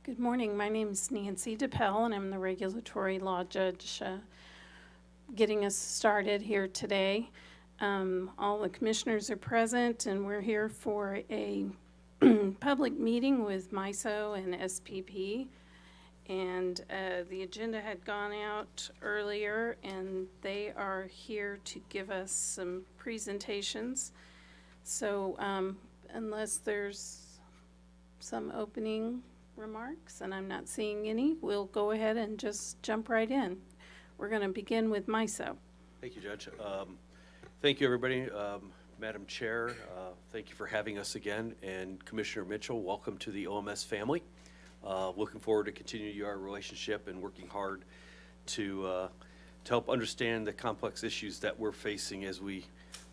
Good morning. My name is Nancy DePel, and I'm the regulatory law judge getting us started here today. All the commissioners are present, and we're here for a public meeting with MISO and SPP. And the agenda had gone out earlier, and they are here to give us some presentations. So unless there's some opening remarks, and I'm not seeing any, we'll go ahead and just jump right in. We're going to begin with MISO. Thank you, Judge. Thank you, everybody. Madam Chair, thank you for having us again. And Commissioner Mitchell, welcome to the OMS family. Looking forward to continuing our relationship and working hard to help understand the complex issues that we're facing as we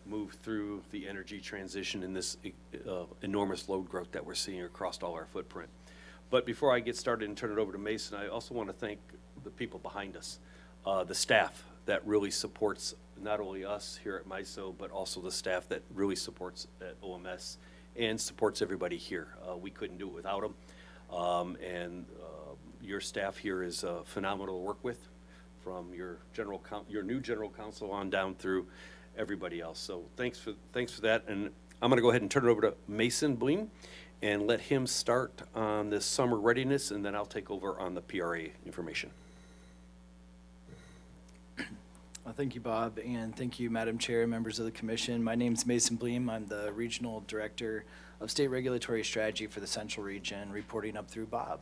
move through the energy transition and this enormous load growth that we're seeing across all our footprint. But before I get started and turn it over to Mason, I also want to thank the people behind us, the staff that really supports not only us here at MISO, but also the staff that really supports at OMS and supports everybody here. We couldn't do it without them. Your staff here is phenomenal to work with, from your new general counsel on down through everybody else. So thanks for that. And I'm going to go ahead and turn it over to Mason Bleem and let him start on the summer readiness, and then I'll take over on the PRA information. Thank you, Bob, and thank you, Madam Chair, members of the Commission. My name is Mason Bleem. I'm the Regional Director of State Regulatory Strategy for the Central Region, reporting up through Bob.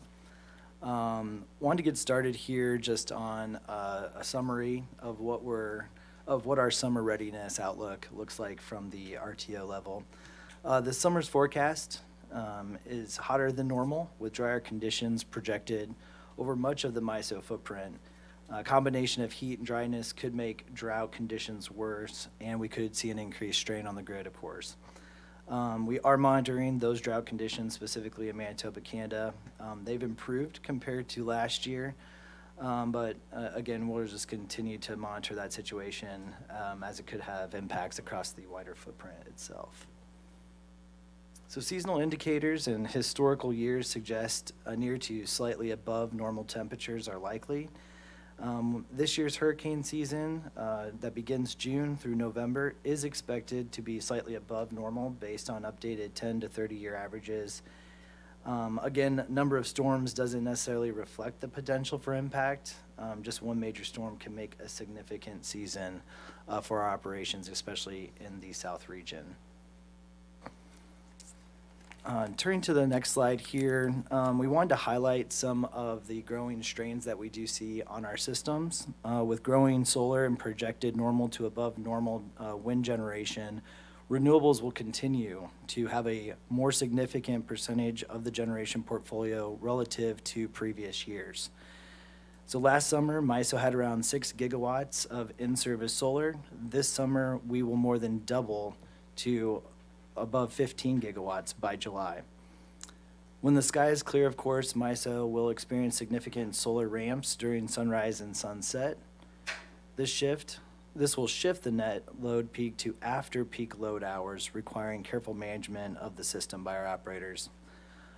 Wanted to get started here just on a summary of what our summer readiness outlook looks like from the RTO level. This summer's forecast is hotter than normal, with drier conditions projected over much of the MISO footprint. A combination of heat and dryness could make drought conditions worse, and we could see an increased strain on the grid, of course. We are monitoring those drought conditions, specifically in Manitoba, Canada. They've improved compared to last year, but again, we'll just continue to monitor that situation as it could have impacts across the wider footprint itself. So seasonal indicators and historical years suggest near to slightly above normal temperatures are likely. This year's hurricane season that begins June through November is expected to be slightly above normal based on updated 10 to 30-year averages. Again, number of storms doesn't necessarily reflect the potential for impact. Just one major storm can make a significant season for our operations, especially in the South region. Turning to the next slide here, we wanted to highlight some of the growing strains that we do see on our systems. With growing solar and projected normal to above normal wind generation, renewables will continue to have a more significant percentage of the generation portfolio relative to previous years. So last summer, MISO had around 6 gigawatts of in-service solar. This summer, we will more than double to above 15 gigawatts by July. When the sky is clear, of course, MISO will experience significant solar ramps during sunrise and sunset. This will shift the net load peak to after peak load hours, requiring careful management of the system by our operators.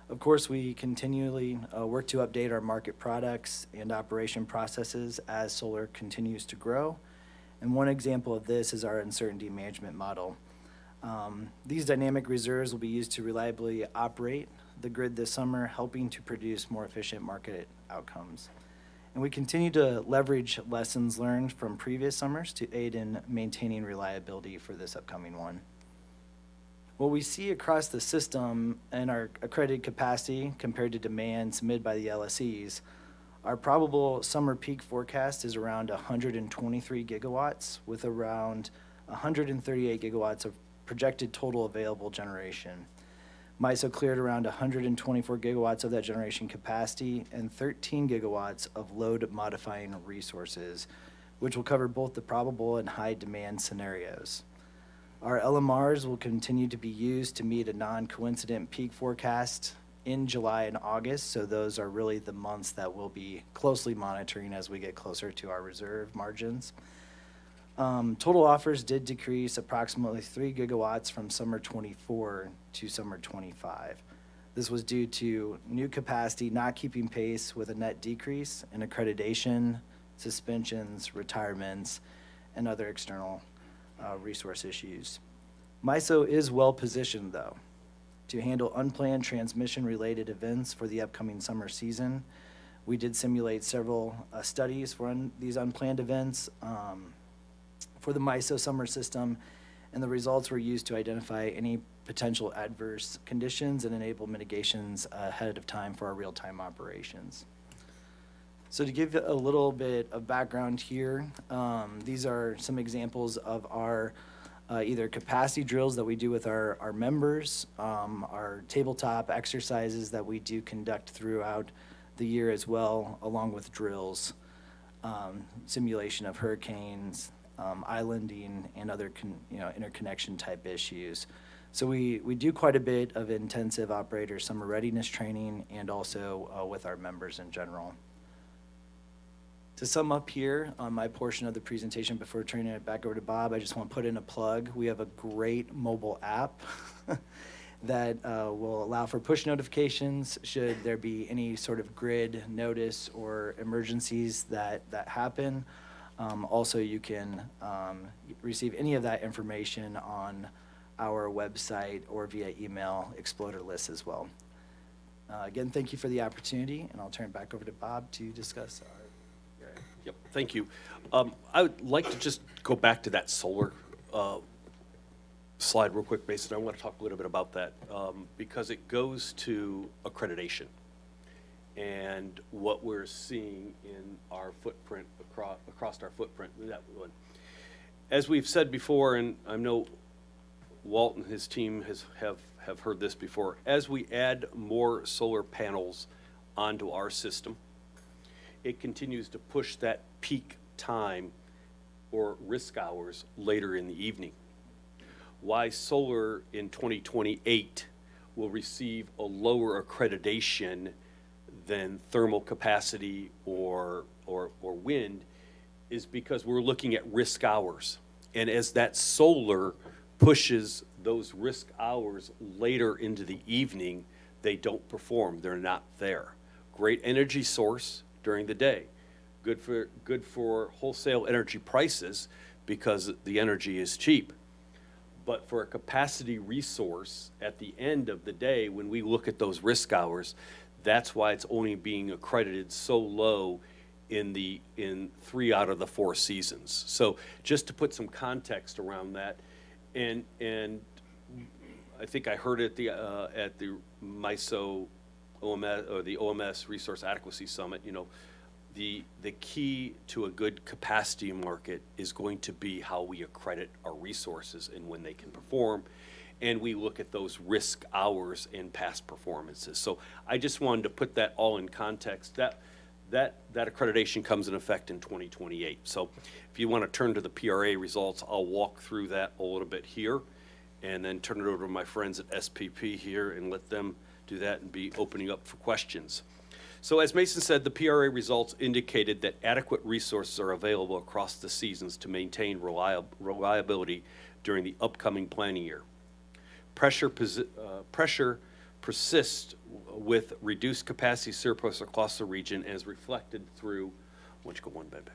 Of course, we continually work to update our market products and operation processes as solar continues to grow. And one example of this is our uncertainty management model. These dynamic reserves will be used to reliably operate the grid this summer, helping to produce more efficient market outcomes. And we continue to leverage lessons learned from previous summers to aid in maintaining reliability for this upcoming one. What we see across the system and our accredited capacity compared to demand submitted by the LSEs, our probable summer peak forecast is around 123 gigawatts with around 138 gigawatts of projected total available generation. MISO cleared around 124 gigawatts of that generation capacity and 13 gigawatts of load modifying resources, which will cover both the probable and high demand scenarios. Our LMRs will continue to be used to meet a non-coincident peak forecast in July and August, so those are really the months that we'll be closely monitoring as we get closer to our reserve margins. Total offers did decrease approximately 3 gigawatts from summer 24 to summer 25. This was due to new capacity not keeping pace with a net decrease in accreditation, suspensions, retirements, and other external resource issues. MISO is well positioned, though, to handle unplanned transmission-related events for the upcoming summer season. We did simulate several studies for these unplanned events for the MISO summer system, and the results were used to identify any potential adverse conditions and enable mitigations ahead of time for our real-time operations. So to give a little bit of background here, these are some examples of our either capacity drills that we do with our members, our tabletop exercises that we do conduct throughout the year as well, along with drills, simulation of hurricanes, islanding, and other interconnection type issues. So we do quite a bit of intensive operator summer readiness training and also with our members in general. To sum up here on my portion of the presentation before turning it back over to Bob, I just want to put in a plug. We have a great mobile app that will allow for push notifications should there be any sort of grid notice or emergencies that happen. Also, you can receive any of that information on our website or via email exploder list as well. Again, thank you for the opportunity, and I'll turn it back over to Bob to discuss our. Yep, thank you. I would like to just go back to that solar slide real quick, Mason. I want to talk a little bit about that because it goes to accreditation and what we're seeing in our footprint across our footprint. That one. As we've said before, and I know Walt and his team have heard this before, as we add more solar panels onto our system, it continues to push that peak time or risk hours later in the evening. Why solar in 2028 will receive a lower accreditation than thermal capacity or wind is because we're looking at risk hours. And as that solar pushes those risk hours later into the evening, they don't perform, they're not there. Great energy source during the day. Good for wholesale energy prices because the energy is cheap. But for a capacity resource at the end of the day, when we look at those risk hours, that's why it's only being accredited so low in 3 out of the 4 seasons. So just to put some context around that, and I think I heard at the MISO OMS or the OMS Resource Adequacy Summit, the key to a good capacity market is going to be how we accredit our resources and when they can perform, and we look at those risk hours and past performances. So I just wanted to put that all in context. That accreditation comes in effect in 2028. So if you want to turn to the PRA results, I'll walk through that a little bit here and then turn it over to my friends at SPP here and let them do that and be opening up for questions. So as Mason said, the PRA results indicated that adequate resources are available across the seasons to maintain reliability during the upcoming planning year. Pressure persists with reduced capacity surplus across the region as reflected through, why don't you go one back,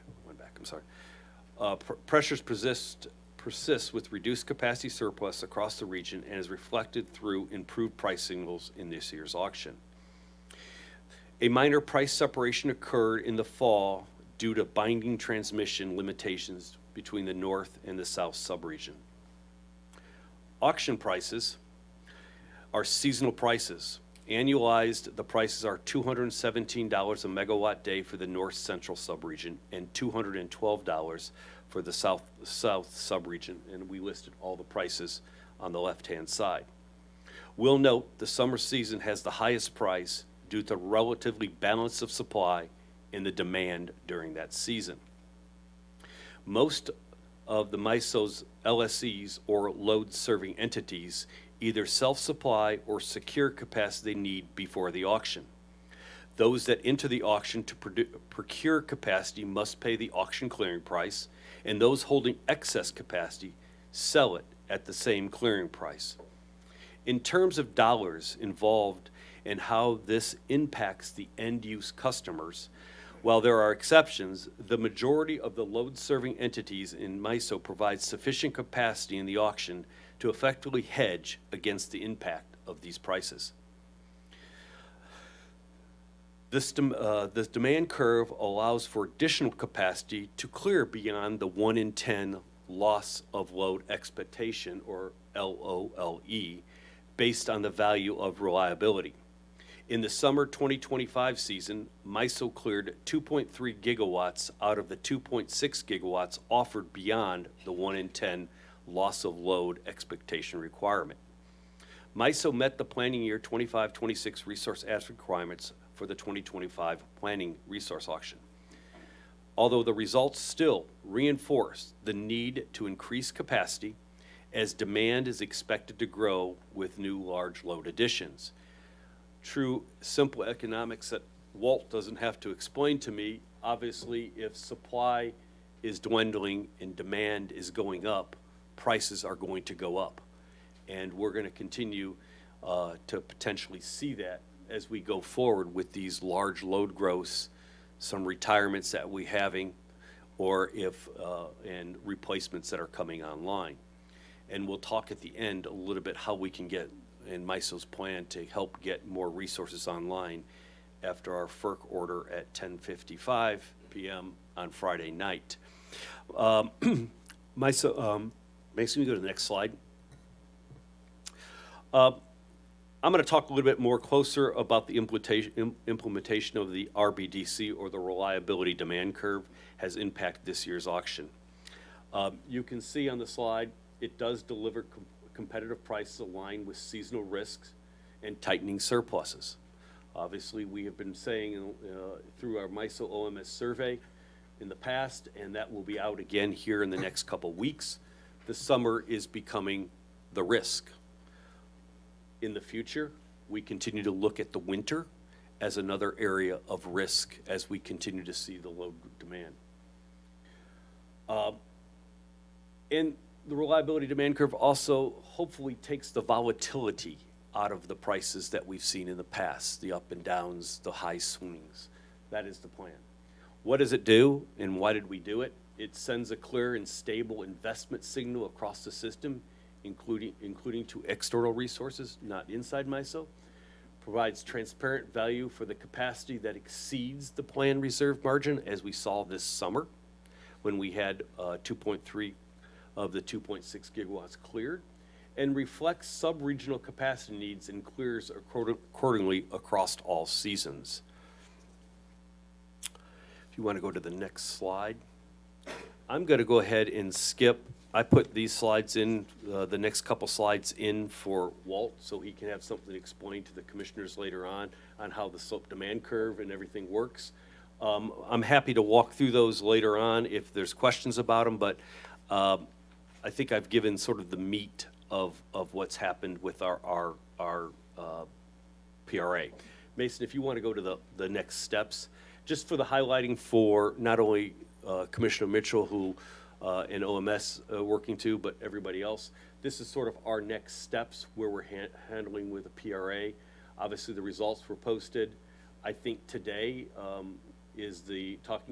I'm sorry. Pressures persist with reduced capacity surplus across the region and is reflected through improved price signals in this year's auction. A minor price separation occurred in the fall due to binding transmission limitations between the north and the south subregion. Auction prices are seasonal prices. Annualized, the prices are $217 a megawatt day for the north central subregion and $212 for the south subregion, and we listed all the prices on the left-hand side. We'll note the summer season has the highest price due to relatively balance of supply and the demand during that season. Most of the MISO's LSEs or load-serving entities either self-supply or secure capacity they need before the auction. Those that enter the auction to procure capacity must pay the auction clearing price, and those holding excess capacity sell it at the same clearing price. In terms of dollars involved and how this impacts the end-use customers, while there are exceptions, the majority of the load-serving entities in MISO provide sufficient capacity in the auction to effectively hedge against the impact of these prices. This demand curve allows for additional capacity to clear beyond the 1 in 10 loss of load expectation, or LOLE, based on the value of reliability. In the summer 2025 season, MISO cleared 2.3 gigawatts out of the 2.6 gigawatts offered beyond the 1 in 10 loss of load expectation requirement. MISO met the planning year 25-26 resource ask requirements for the 2025 planning resource auction. Although the results still reinforce the need to increase capacity as demand is expected to grow with new large load additions. True, simple economics that Walt doesn't have to explain to me. Obviously, if supply is dwindling and demand is going up, prices are going to go up. And we're going to continue to potentially see that as we go forward with these large load growths, some retirements that we're having, or and replacements that are coming online. And we'll talk at the end a little bit how we can get in MISO's plan to help get more resources online after our FERC order at 10:55 p.m. on Friday night. MISO, Mason, you go to the next slide. I'm going to talk a little bit more closer about the implementation of the RBDC, or the reliability demand curve, has impacted this year's auction. You can see on the slide, it does deliver competitive prices aligned with seasonal risks and tightening surpluses. Obviously, we have been saying through our MISO OMS survey in the past, and that will be out again here in the next couple weeks, the summer is becoming the risk. In the future, we continue to look at the winter as another area of risk as we continue to see the load demand. And the reliability demand curve also hopefully takes the volatility out of the prices that we've seen in the past, the up and downs, the high swings. That is the plan. What does it do, and why did we do it? It sends a clear and stable investment signal across the system, including to external resources, not inside MISO, provides transparent value for the capacity that exceeds the planned reserve margin, as we saw this summer when we had 2.3 of the 2.6 gigawatts cleared, and reflects sub-regional capacity needs and clears accordingly across all seasons. If you want to go to the next slide, I'm going to go ahead and skip. I put these slides in, the next couple slides in for Walt, so he can have something to explain to the commissioners later on how the slope demand curve and everything works. I'm happy to walk through those later on if there's questions about them, but I think I've given sort of the meat of what's happened with our PRA. Mason, if you want to go to the next steps, just for the highlighting for not only Commissioner Mitchell, who and OMS working too, but everybody else. This is sort of our next steps where we're handling with the PRA. Obviously, the results were posted. I think today is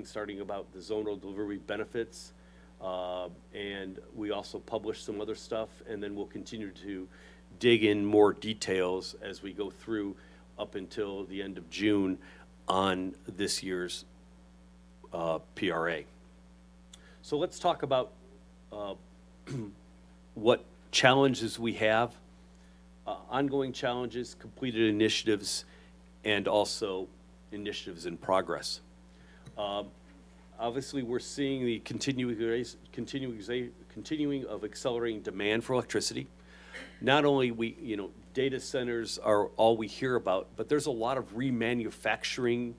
starting about the zonal delivery benefits, and we also published some other stuff, and then we'll continue to dig in more details as we go through up until the end of June on this year's PRA. So let's talk about what challenges we have, ongoing challenges, completed initiatives, and also initiatives in progress. Obviously, we're seeing the continuing of accelerating demand for electricity. Not only data centers are all we hear about, but there's a lot of remanufacturing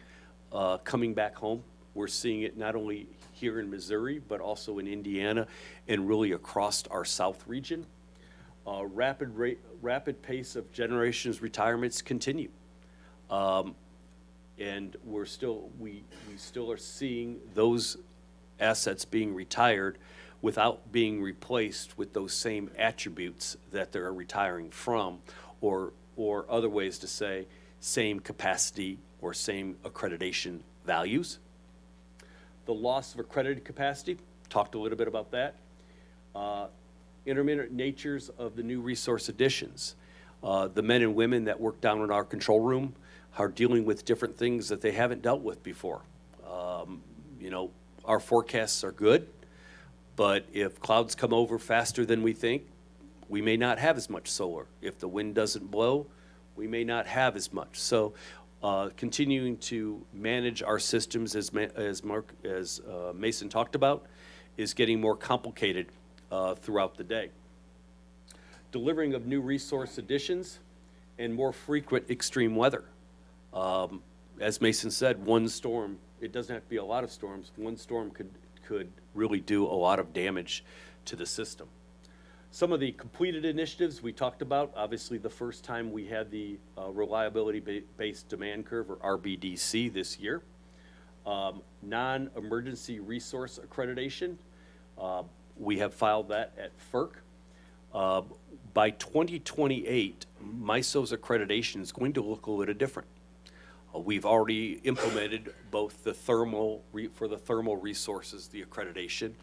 coming back home. We're seeing it not only here in Missouri, but also in Indiana and really across our South region. Rapid pace of generations retirements continue. And we still are seeing those assets being retired without being replaced with those same attributes that they're retiring from, or other ways to say same capacity or same accreditation values. The loss of accredited capacity, talked a little bit about that. Intermittent natures of the new resource additions. The men and women that work down in our control room are dealing with different things that they haven't dealt with before. You know, our forecasts are good, but if clouds come over faster than we think, we may not have as much solar. If the wind doesn't blow, we may not have as much. So continuing to manage our systems, as Mason talked about, is getting more complicated throughout the day. Delivering of new resource additions and more frequent extreme weather. As Mason said, one storm, it doesn't have to be a lot of storms, one storm could really do a lot of damage to the system. Some of the completed initiatives we talked about, obviously the first time we had the reliability-based demand curve, or RBDC, this year. Non-emergency resource accreditation, we have filed that at FERC. By 2028, MISO's accreditation is going to look a little different. We've already implemented both the for the thermal resources, the accreditation,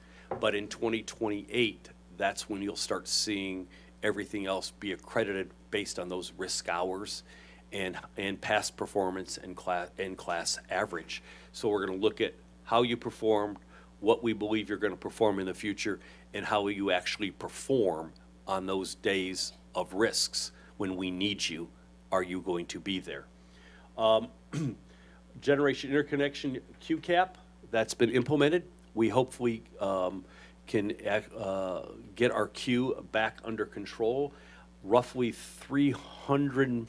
but in 2028, that's when you'll start seeing everything else be accredited based on those risk hours and past performance and class average. So we're going to look at how you performed, what we believe you're going to perform in the future, and how you actually perform on those days of risks. When we need you, are you going to be there? Generation interconnection QCAP, that's been implemented. We hopefully can get our queue back under control. Roughly 300,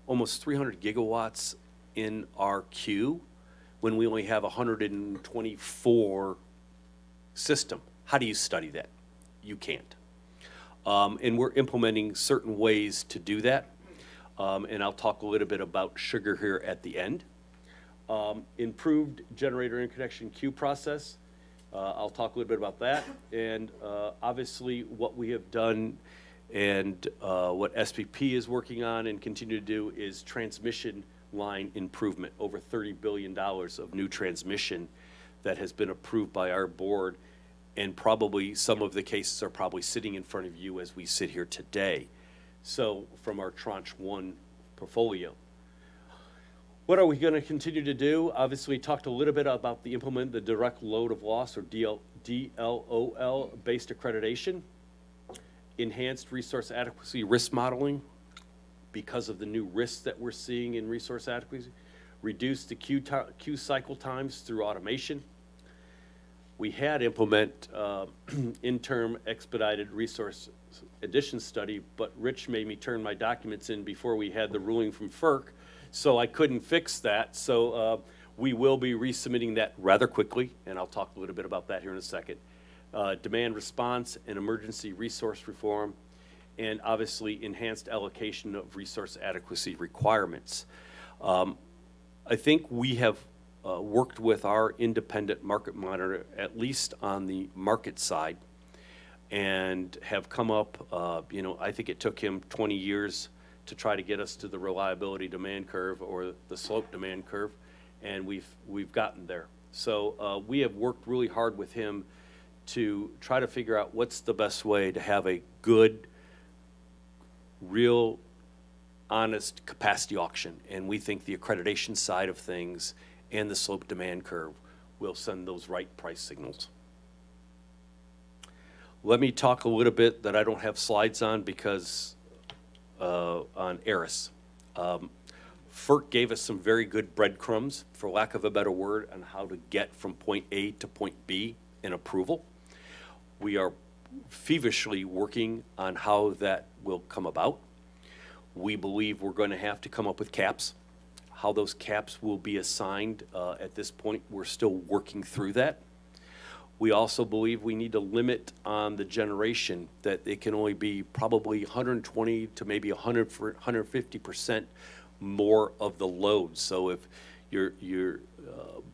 almost 300 gigawatts in our queue when we only have 124 system. How do you study that? You can't. And we're implementing certain ways to do that. And I'll talk a little bit about sugar here at the end. Improved generator interconnection queue process. I'll talk a little bit about that. And obviously what we have done and what SPP is working on and continue to do is transmission line improvement. Over $30 billion of new transmission that has been approved by our board, and probably some of the cases are probably sitting in front of you as we sit here today. So from our Tranche 1 portfolio. What are we going to continue to do? Obviously, we talked a little bit about the direct load of loss, or DLOL based accreditation. Enhanced resource adequacy risk modeling because of the new risks that we're seeing in resource adequacy. Reduce the queue cycle times through automation. We had implement interim expedited resource addition study, but Rich made me turn my documents in before we had the ruling from FERC, so I couldn't fix that. So we will be resubmitting that rather quickly, and I'll talk a little bit about that here in a second. Demand response and emergency resource reform, and obviously enhanced allocation of resource adequacy requirements. I think we have worked with our independent market monitor, at least on the market side, and have come up, I think it took him 20 years to try to get us to the reliability demand curve, or the slope demand curve, and we've gotten there. So we have worked really hard with him to try to figure out what's the best way to have a good, real, honest capacity auction, and we think the accreditation side of things and the slope demand curve will send those right price signals. Let me talk a little bit that I don't have slides on because on ERIS. FERC gave us some very good breadcrumbs, for lack of a better word, on how to get from point A to point B in approval. We are feverishly working on how that will come about. We believe we're going to have to come up with caps. How those caps will be assigned at this point, we're still working through that. We also believe we need to limit on the generation, that it can only be probably 120 to maybe 150% more of the load. So if you're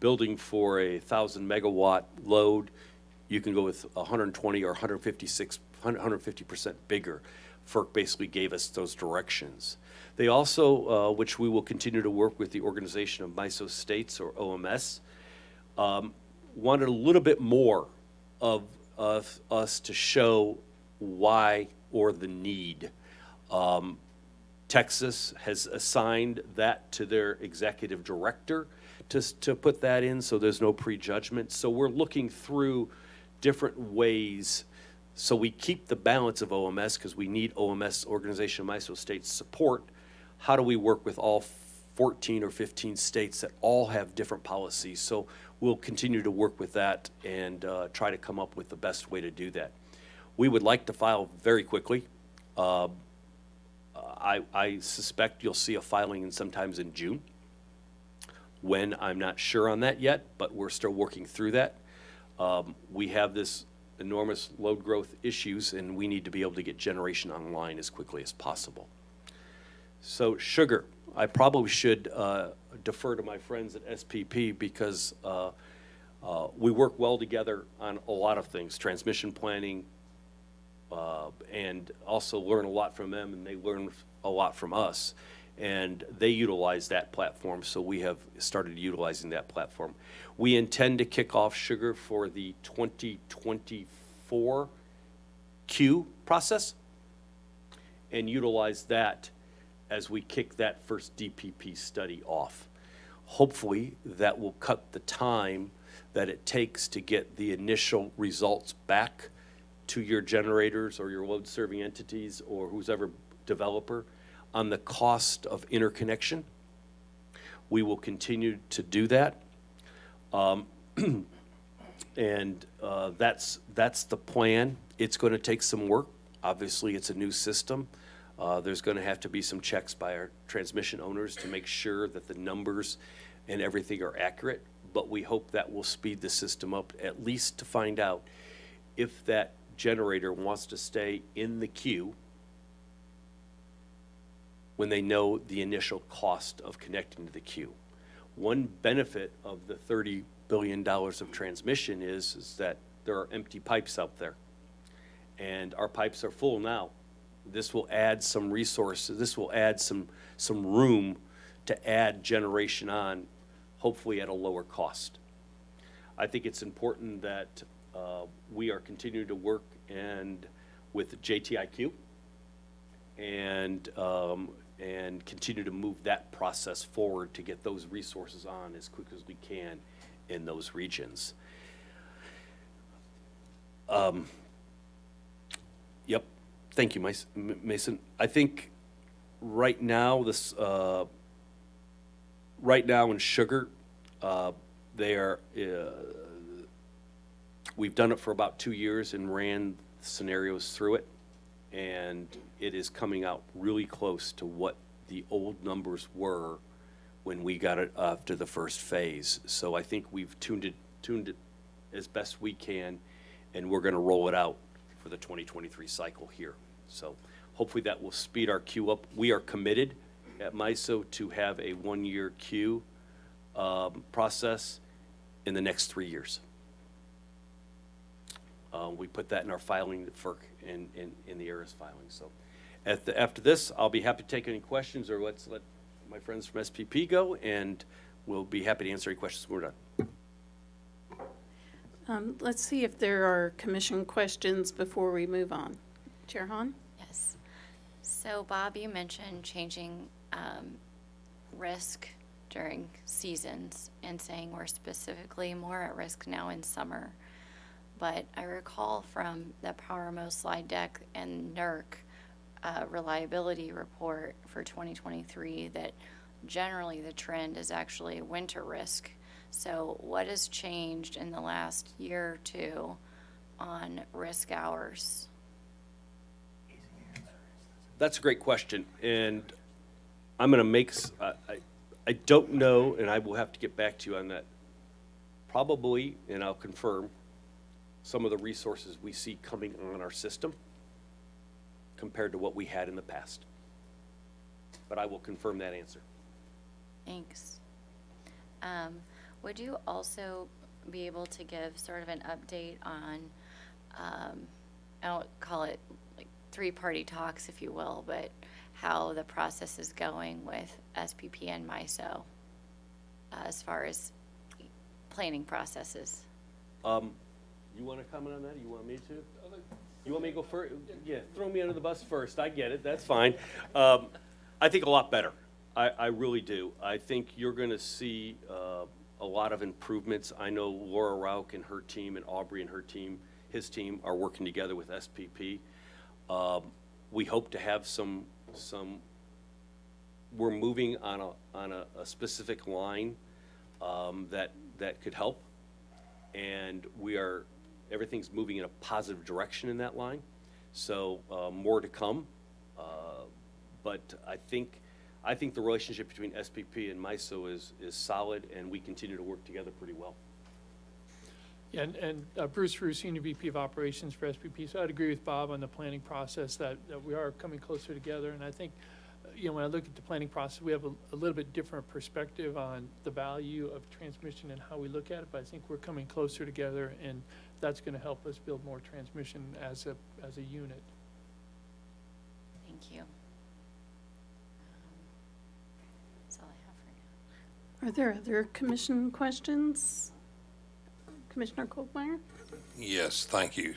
building for a 1,000 megawatt load, you can go with 120 or 150% bigger. FERC basically gave us those directions. They also, which we will continue to work with the Organization of MISO States, or OMS, wanted a little bit more of us to show why or the need. Texas has assigned that to their executive director to put that in, so there's no prejudgment. So we're looking through different ways so we keep the balance of OMS, because we need OMS, Organization of MISO States, support. How do we work with all 14 or 15 states that all have different policies? So we'll continue to work with that and try to come up with the best way to do that. We would like to file very quickly. I suspect you'll see a filing sometimes in June. When, I'm not sure on that yet, but we're still working through that. We have this enormous load growth issues, and we need to be able to get generation online as quickly as possible. So sugar, I probably should defer to my friends at SPP, because we work well together on a lot of things, transmission planning, and also learn a lot from them, and they learn a lot from us. And they utilize that platform, so we have started utilizing that platform. We intend to kick off sugar for the 2024 Q process and utilize that as we kick that first DPP study off. Hopefully, that will cut the time that it takes to get the initial results back to your generators or your load-serving entities or who's ever developer on the cost of interconnection. We will continue to do that. That's the plan. It's going to take some work. Obviously, it's a new system. There's going to have to be some checks by our transmission owners to make sure that the numbers and everything are accurate, but we hope that will speed the system up, at least to find out if that generator wants to stay in the queue when they know the initial cost of connecting to the queue. One benefit of the $30 billion of transmission is that there are empty pipes out there, and our pipes are full now. This will add some resources. This will add some room to add generation on, hopefully at a lower cost. I think it's important that we are continuing to work with JTIQ and continue to move that process forward to get those resources on as quick as we can in those regions. Yep. Thank you, Mason. I think right now in sugar, we've done it for about 2 years and ran scenarios through it, and it is coming out really close to what the old numbers were when we got it after the first phase. So I think we've tuned it as best we can, and we're going to roll it out for the 2023 cycle here. So hopefully that will speed our queue up. We are committed at MISO to have a 1-year queue process in the next 3 years. We put that in our filing at FERC in the ERIS filing. So after this, I'll be happy to take any questions, or let's let my friends from SPP go, and we'll be happy to answer any questions when we're done. Let's see if there are commission questions before we move on. Chair Hahn? Yes. So Bob, you mentioned changing risk during seasons and saying we're specifically more at risk now in summer. But I recall from the PowerMo slide deck and NERC reliability report for 2023 that generally the trend is actually winter risk. So what has changed in the last year or two on risk hours? That's a great question, and I'm going to make, I don't know, and I will have to get back to you on that. Probably, and I'll confirm, some of the resources we see coming on our system compared to what we had in the past. But I will confirm that answer. Thanks. Would you also be able to give sort of an update on, I don't call it like three-party talks, if you will, but how the process is going with SPP and MISO as far as planning processes. You want to comment on that? You want me to? You want me to go first? Yeah, throw me under the bus first. I get it. That's fine. I think a lot better. I really do. I think you're going to see a lot of improvements. I know Laura Rauch and her team and Aubrey and her team, his team, are working together with SPP. We hope to have some. We're moving on a specific line that could help, and everything's moving in a positive direction in that line. So more to come, but I think the relationship between SPP and MISO is solid, and we continue to work together pretty well. Yeah, and Bruce Rue, Senior VP of Operations for SPP. So I'd agree with Bob on the planning process that we are coming closer together. And I think, when I look at the planning process, we have a little bit different perspective on the value of transmission and how we look at it. But I think we're coming closer together, and that's going to help us build more transmission as a unit. Thank you. That's all I have for now. Are there other commission questions? Commissioner Kolkmeyer? Yes, thank you.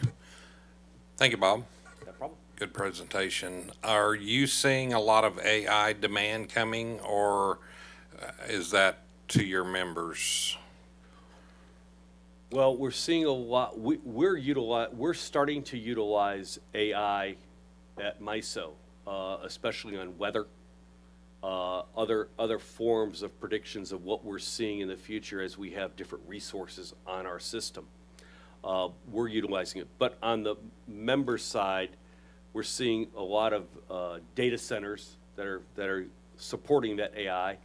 Thank you, Bob. No problem. Good presentation. Are you seeing a lot of AI demand coming, or is that to your members? Well, we're seeing a lot. We're starting to utilize AI at MISO, especially on weather, other forms of predictions of what we're seeing in the future as we have different resources on our system. We're utilizing it, but on the member side, we're seeing a lot of data centers that are supporting that AI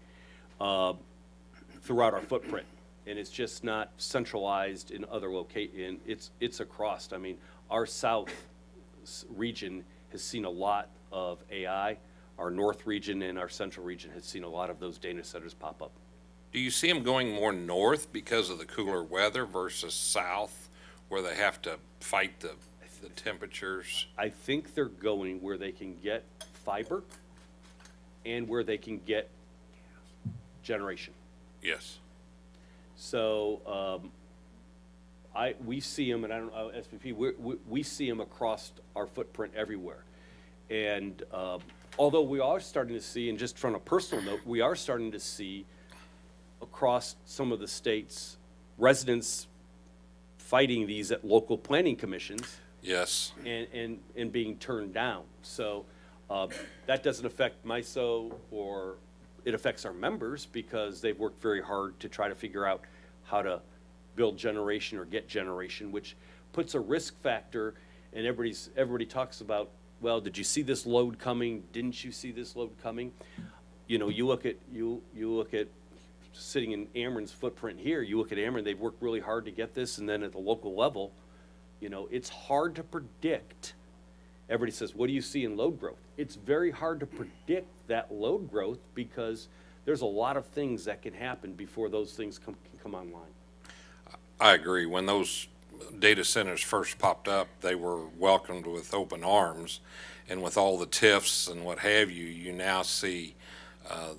throughout our footprint. And it's just not centralized in other locations. It's across. I mean, our south region has seen a lot of AI. Our north region and our central region has seen a lot of those data centers pop up. Do you see them going more north because of the cooler weather versus south, where they have to fight the temperatures? I think they're going where they can get fiber and where they can get generation. Yes. So we see them, and I don't know, SPP, we see them across our footprint everywhere. And although we are starting to see, and just from a personal note, we are starting to see across some of the states, residents fighting these at local planning commissions. Yes. And being turned down. So that doesn't affect MISO, or it affects our members because they've worked very hard to try to figure out how to build generation or get generation, which puts a risk factor. And everybody talks about, well, did you see this load coming? Didn't you see this load coming? You look at sitting in Ameren's footprint here. You look at Ameren; they've worked really hard to get this, and then at the local level, it's hard to predict. Everybody says, what do you see in load growth? It's very hard to predict that load growth because there's a lot of things that can happen before those things can come online. I agree. When those data centers first popped up, they were welcomed with open arms. And with all the TIFs and what have you, you now see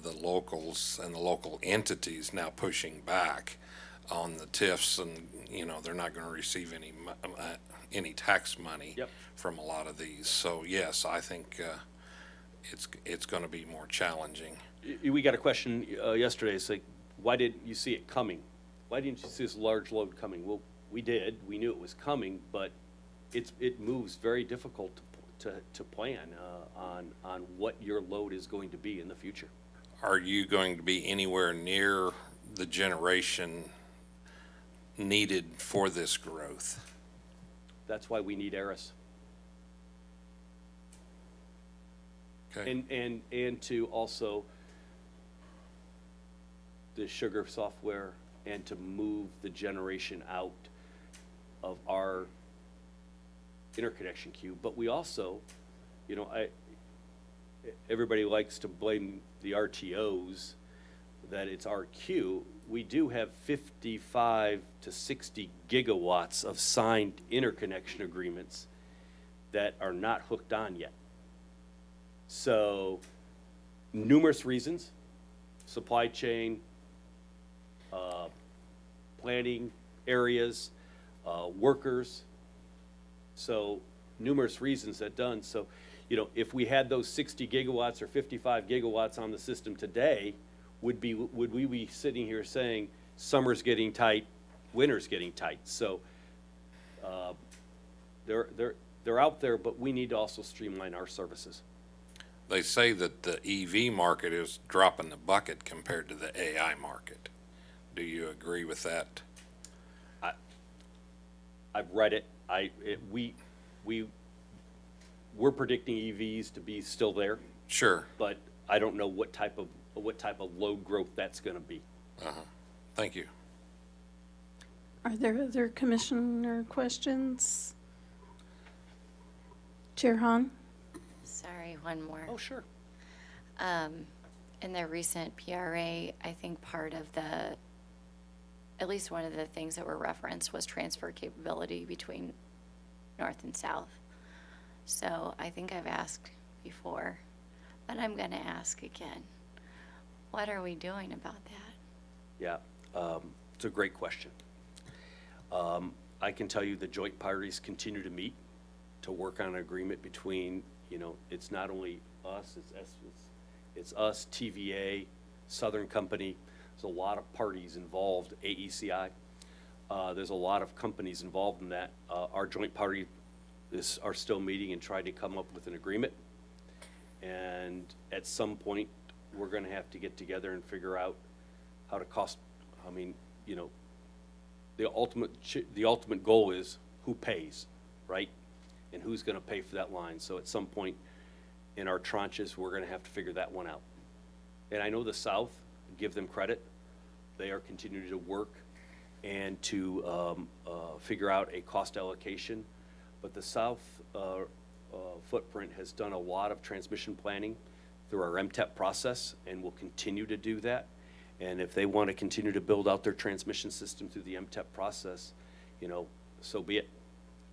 the locals and the local entities now pushing back on the TIFs, and they're not going to receive any tax money. Yep. From a lot of these. So yes, I think it's going to be more challenging. We got a question yesterday. It's like, why didn't you see it coming? Why didn't you see this large load coming? Well, we did. We knew it was coming, but it moves very difficult to plan on what your load is going to be in the future. Are you going to be anywhere near the generation needed for this growth? That's why we need ERIS. Okay. And to also the sugar software, and to move the generation out of our interconnection queue. But we also, everybody likes to blame the RTOs that it's our queue. we do have 55 to 60 gigawatts of signed interconnection agreements that are not hooked on yet. So numerous reasons, supply chain, planning areas, workers. So numerous reasons that done. So, you know, if we had those 60 gigawatts or 55 gigawatts on the system today, would we be sitting here saying summer's getting tight, winter's getting tight? So they're out there, but we need to also streamline our services. They say that the EV market is dropping the bucket compared to the AI market. Do you agree with that? I've read it. We're predicting EVs to be still there, Sure. but I don't know what type of load growth that's going to be. Thank you. Are there other commissioner questions? Chair Han? Sorry, one more. Oh, sure. In the recent PRA, I think part of at least one of the things that were referenced was transfer capability between north and south. So I think I've asked before, but I'm going to ask again. What are we doing about that? Yeah, it's a great question. I can tell you the joint parties continue to meet to work on an agreement between, you know, it's not only us, it's us, TVA, Southern Company. There's a lot of parties involved, AECI. There's a lot of companies involved in that. Our joint party are still meeting and trying to come up with an agreement. And at some point, we're gonna have to get together and figure out how to cost, I mean, you know, the ultimate goal is who pays, right? And who's gonna pay for that line. So at some point in our tranches, we're gonna have to figure that one out. And I know the South, give them credit, they are continuing to work and to figure out a cost allocation. But the South footprint has done a lot of transmission planning through our MTEP process and will continue to do that. And if they want to continue to build out their transmission system through the MTEP process, you know, so be it.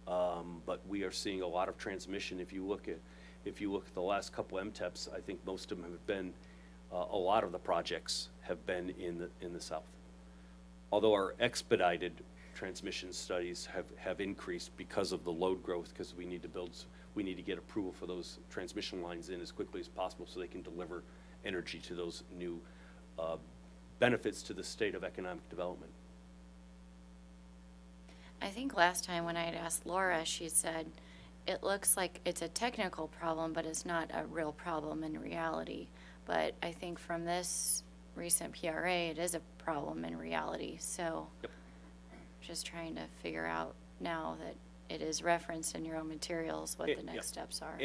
But we are seeing a lot of transmission. If you look at the last couple MTEPs, I think most of them have been, a lot of the projects have been in the South. Although our expedited transmission studies have increased because of the load growth, because we need to get approval for those transmission lines in as quickly as possible so they can deliver energy to those new benefits to the state of economic development. I think last time when I had asked Laura, she said, it looks like it's a technical problem, but it's not a real problem in reality. But I think from this recent PRA, it is a problem in reality. So Yep. just trying to figure out now that it is referenced in your own materials, what the Yeah. next steps are.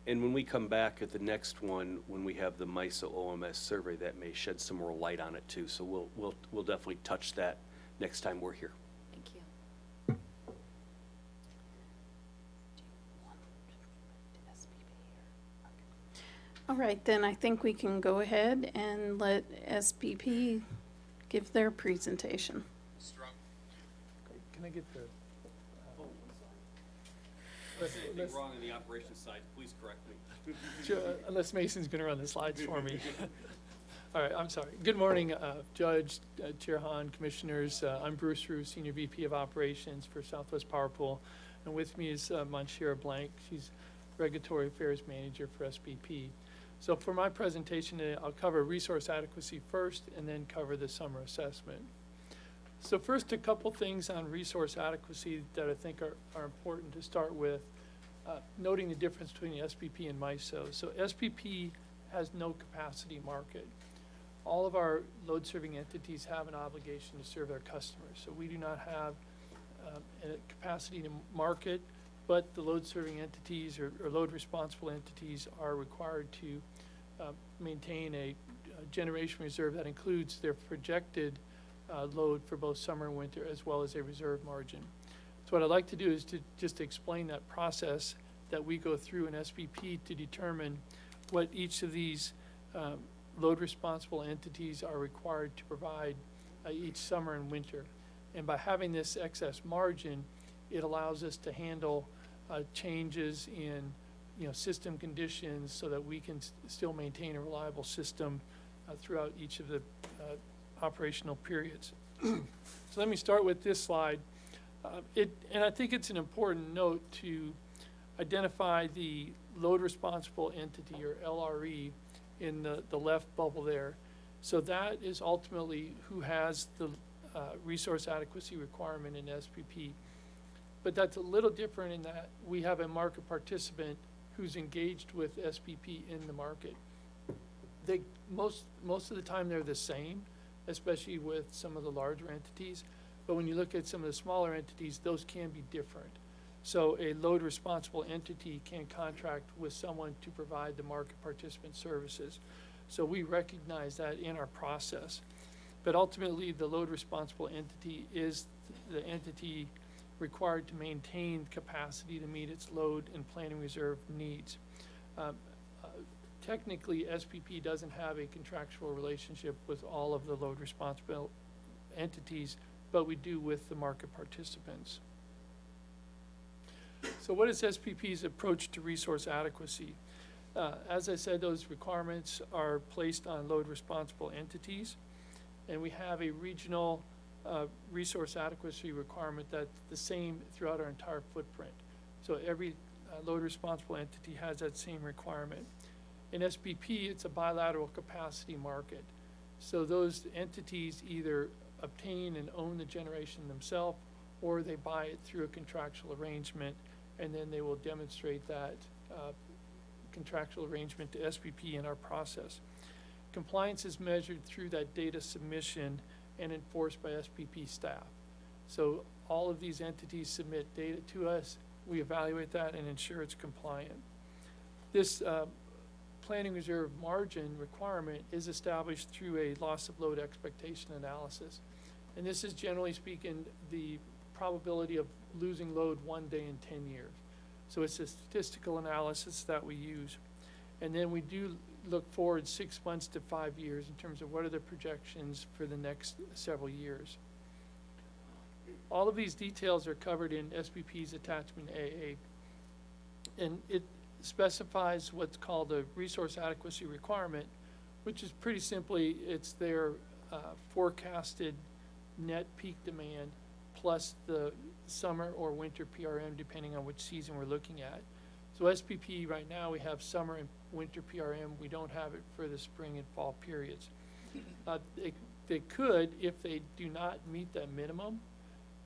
And when we come back at the next one, when we have the MISO OMS survey, that may shed some more light on it too. So we'll definitely touch that next time we're here. Thank you. All right, then I think we can go ahead and let SPP give their presentation. Can I get the? Anything wrong on the operations side, please correct me. Unless Mason's going to run the slides for me. All right, I'm sorry. Good morning, Judge, Chair Han, Commissioners. I'm Bruce Rue, Senior VP of Operations for Southwest Power Pool. And with me is Monshira Blank. She's Regulatory Affairs Manager for SPP. So for my presentation today, I'll cover resource adequacy first and then cover the summer assessment. So first, a couple things on resource adequacy that I think are important to start with, noting the difference between the SPP and MISO. So SPP has no capacity market. All of our load-serving entities have an obligation to serve their customers. So we do not have a capacity to market, but the load-serving entities or load-responsible entities are required to maintain a generation reserve that includes their projected load for both summer and winter, as well as a reserve margin. So what I'd like to do is to just explain that process that we go through in SPP to determine what each of these load responsible entities are required to provide each summer and winter. And by having this excess margin, it allows us to handle changes in, system conditions so that we can still maintain a reliable system throughout each of the operational periods. So let me start with this slide. And I think it's an important note to identify the load responsible entity, or LRE, in the left bubble there. So that is ultimately who has the resource adequacy requirement in SPP. But that's a little different in that we have a market participant who's engaged with SPP in the market. Most of the time they're the same, especially with some of the larger entities. But when you look at some of the smaller entities, those can be different. So a load responsible entity can contract with someone to provide the market participant services. So we recognize that in our process. But ultimately, the load responsible entity is the entity required to maintain capacity to meet its load and planning reserve needs. Technically, SPP doesn't have a contractual relationship with all of the load responsible entities, but we do with the market participants. So what is SPP's approach to resource adequacy? As I said, those requirements are placed on load responsible entities, and we have a regional resource adequacy requirement that's the same throughout our entire footprint. So every load responsible entity has that same requirement. In SPP, it's a bilateral capacity market. So those entities either obtain and own the generation themselves, or they buy it through a contractual arrangement, and then they will demonstrate that contractual arrangement to SPP in our process. Compliance is measured through that data submission and enforced by SPP staff. So all of these entities submit data to us, we evaluate that and ensure it's compliant. This planning reserve margin requirement is established through a loss of load expectation analysis. And this is, generally speaking, the probability of losing load 1 day in 10 years. So it's a statistical analysis that we use. And then we do look forward 6 months to 5 years in terms of what are the projections for the next several years. All of these details are covered in SPP's attachment AA. And it specifies what's called a resource adequacy requirement, which is pretty simply, it's their forecasted net peak demand plus the summer or winter PRM, depending on which season we're looking at. So SPP right now, we have summer and winter PRM. We don't have it for the spring and fall periods. They could, if they do not meet that minimum,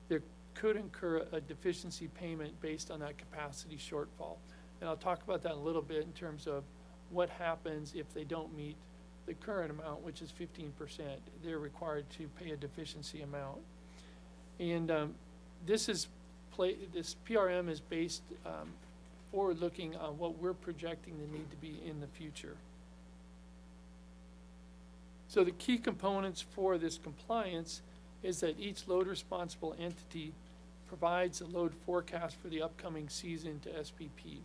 there could incur a deficiency payment based on that capacity shortfall. And I'll talk about that a little bit in terms of what happens if they don't meet the current amount, which is 15%. They're required to pay a deficiency amount. And this PRM is based forward-looking on what we're projecting the need to be in the future. So the key components for this compliance is that each load responsible entity provides a load forecast for the upcoming season to SPP.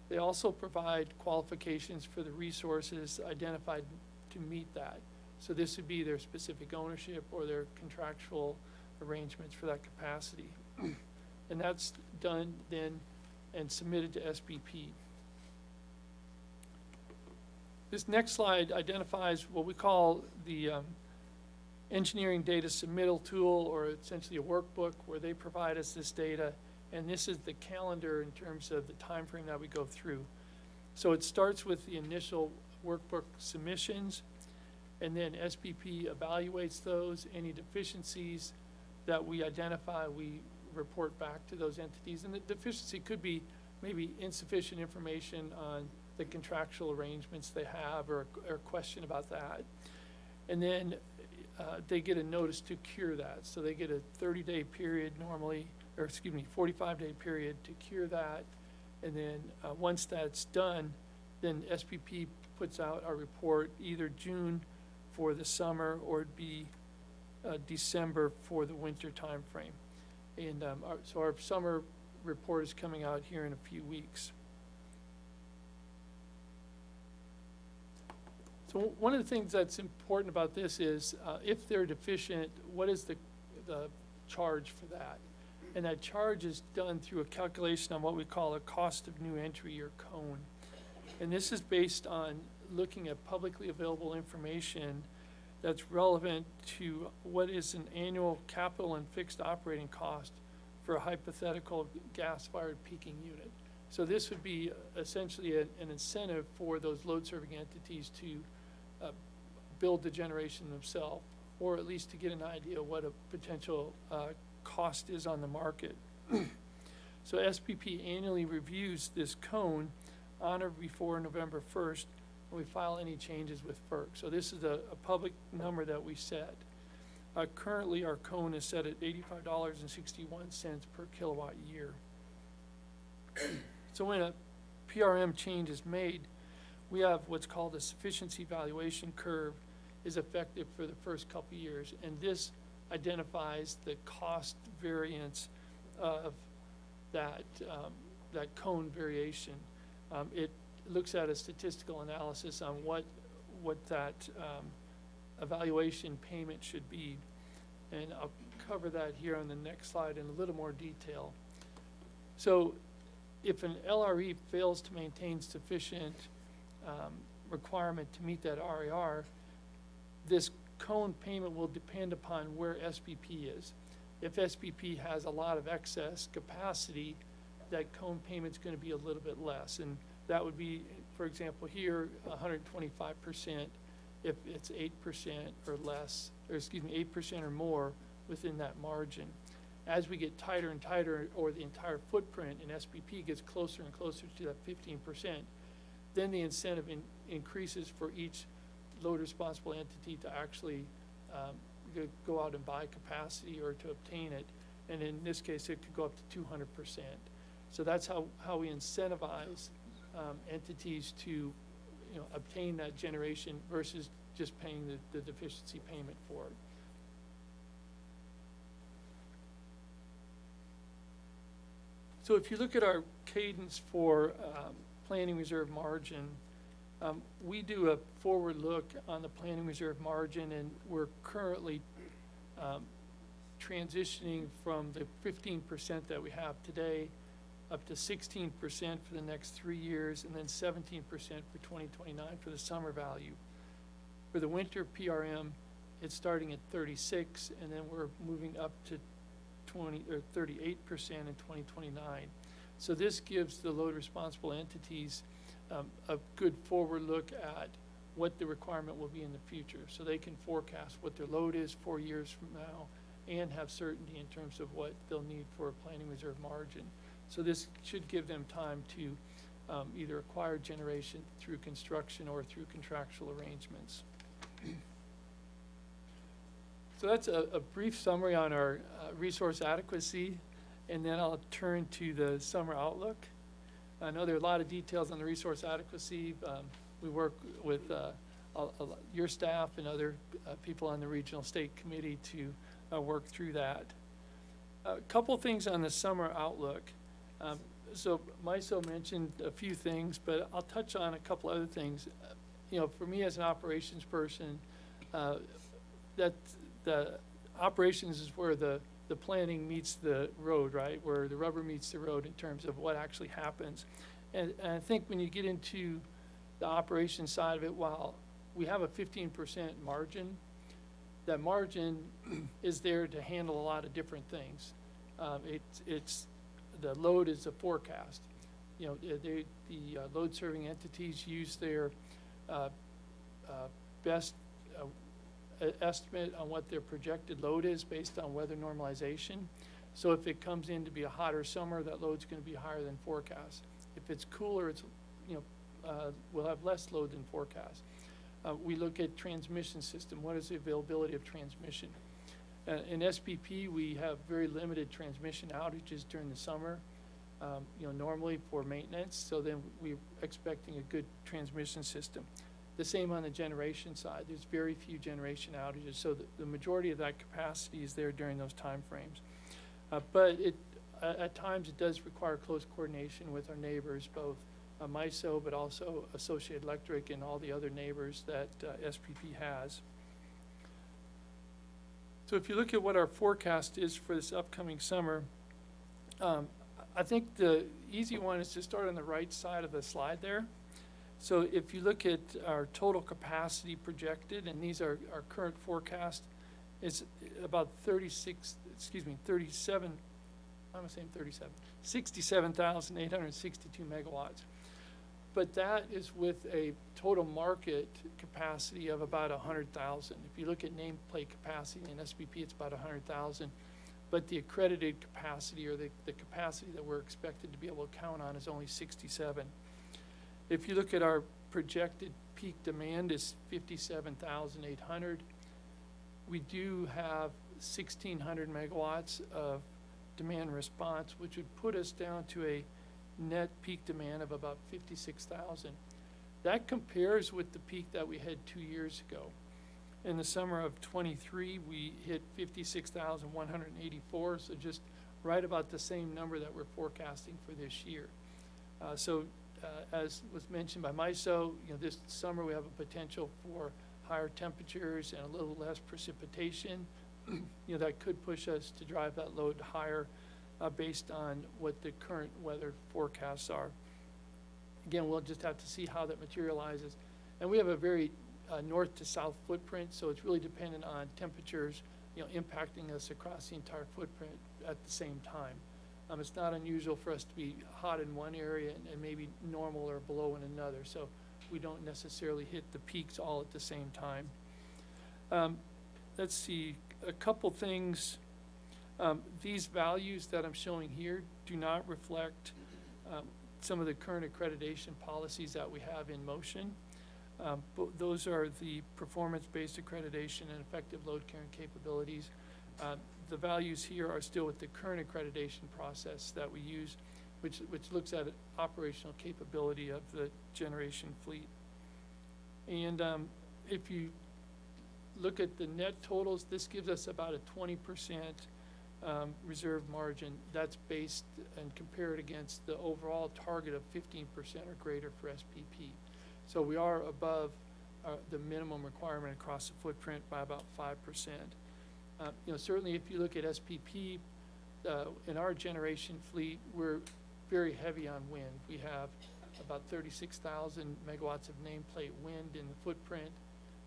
They also provide qualifications for the resources identified to meet that. So this would be their specific ownership or their contractual arrangements for that capacity. And that's done then and submitted to SPP. This next slide identifies what we call the engineering data submittal tool, or essentially a workbook where they provide us this data. And this is the calendar in terms of the time frame that we go through. So it starts with the initial workbook submissions, and then SPP evaluates those. Any deficiencies that we identify, we report back to those entities. And the deficiency could be maybe insufficient information on the contractual arrangements they have, or a question about that. And then they get a notice to cure that. So they get a 30-day period normally, or excuse me, 45-day period to cure that. And then once that's done, then SPP puts out a report either June for the summer, or it'd be December for the winter time frame. And so our summer report is coming out here in a few weeks. So one of the things that's important about this is, if they're deficient, what is the charge for that? And that charge is done through a calculation on what we call a cost of new entry, or cone. And this is based on looking at publicly available information that's relevant to what is an annual capital and fixed operating cost for a hypothetical gas-fired peaking unit. So this would be essentially an incentive for those load-serving entities to build the generation themselves, or at least to get an idea what a potential cost is on the market. So SPP annually reviews this cone on or before November 1st, and we file any changes with FERC. So this is a public number that we set. Currently, our cone is set at $85.61 per kilowatt year. So when a PRM change is made, we have what's called a sufficiency valuation curve is effective for the first couple of years, and this identifies the cost variance of that cone variation. It looks at a statistical analysis on what that evaluation payment should be, and I'll cover that here on the next slide in a little more detail. So if an LRE fails to maintain sufficient requirement to meet that RAR, this cone payment will depend upon where SPP is. If SPP has a lot of excess capacity, that cone payment's going to be a little bit less, and that would be, for example, here 125% if it's 8% or less, or excuse me, 8% or more within that margin. As we get tighter and tighter, or the entire footprint in SPP gets closer and closer to that 15%, then the incentive increases for each load responsible entity to actually go out and buy capacity or to obtain it. And in this case, it could go up to 200%. So that's how we incentivize entities to obtain that generation versus just paying the deficiency payment for it. So if you look at our cadence for planning reserve margin, we do a forward look on the planning reserve margin, and we're currently transitioning from the 15% that we have today up to 16% for the next 3 years, and then 17% for 2029 for the summer value. For the winter PRM, it's starting at 36, and then we're moving up to 38% in 2029. So this gives the load responsible entities a good forward look at what the requirement will be in the future, so they can forecast what their load is 4 years from now and have certainty in terms of what they'll need for a planning reserve margin. So this should give them time to either acquire generation through construction or through contractual arrangements. So that's a brief summary on our resource adequacy, and then I'll turn to the summer outlook. I know there are a lot of details on the resource adequacy. We work with your staff and other people on the regional state committee to work through that. A couple things on the summer outlook. So MISO mentioned a few things, but I'll touch on a couple other things. For me as an operations person, that the operations is where the planning meets the road, right? Where the rubber meets the road in terms of what actually happens. And I think when you get into the operations side of it, while we have a 15% margin, that margin is there to handle a lot of different things. The load is a forecast. The load serving entities use their best estimate on what their projected load is based on weather normalization. So if it comes in to be a hotter summer, that load's going to be higher than forecast. If it's cooler, we'll have less load than forecast. We look at transmission system. What is the availability of transmission? In SPP, we have very limited transmission outages during the summer, normally for maintenance. So then we're expecting a good transmission system. The same on the generation side. There's very few generation outages, so the majority of that capacity is there during those time frames. But at times it does require close coordination with our neighbors, both MISO, but also Associated Electric and all the other neighbors that SPP has. So if you look at what our forecast is for this upcoming summer, I think the easy one is to start on the right side of the slide there. So if you look at our total capacity projected, and these are our current forecast, it's about 67,862 megawatts. But that is with a total market capacity of about 100,000. If you look at nameplate capacity in SPP, it's about 100,000. But the accredited capacity, or the capacity that we're expected to be able to count on, is only 67. If you look at our projected peak demand is 57,800. We do have 1,600 megawatts of demand response, which would put us down to a net peak demand of about 56,000. That compares with the peak that we had 2 years ago. In the summer of '23, we hit 56,184, so just right about the same number that we're forecasting for this year. As was mentioned by MISO, this summer we have a potential for higher temperatures and a little less precipitation. That could push us to drive that load higher based on what the current weather forecasts are. Again, we'll just have to see how that materializes. And we have a very north to south footprint, so it's really dependent on temperatures, impacting us across the entire footprint at the same time. It's not unusual for us to be hot in one area and maybe normal or below in another, so we don't necessarily hit the peaks all at the same time. Let's see, a couple things. These values that I'm showing here do not reflect some of the current accreditation policies that we have in motion. But those are the performance-based accreditation and effective load carrying capabilities. The values here are still with the current accreditation process that we use, which looks at operational capability of the generation fleet. And if you look at the net totals, this gives us about a 20% reserve margin. That's based and compared against the overall target of 15% or greater for SPP. So we are above the minimum requirement across the footprint by about 5%. Certainly if you look at SPP, in our generation fleet, we're very heavy on wind. We have about 36,000 megawatts of nameplate wind in the footprint.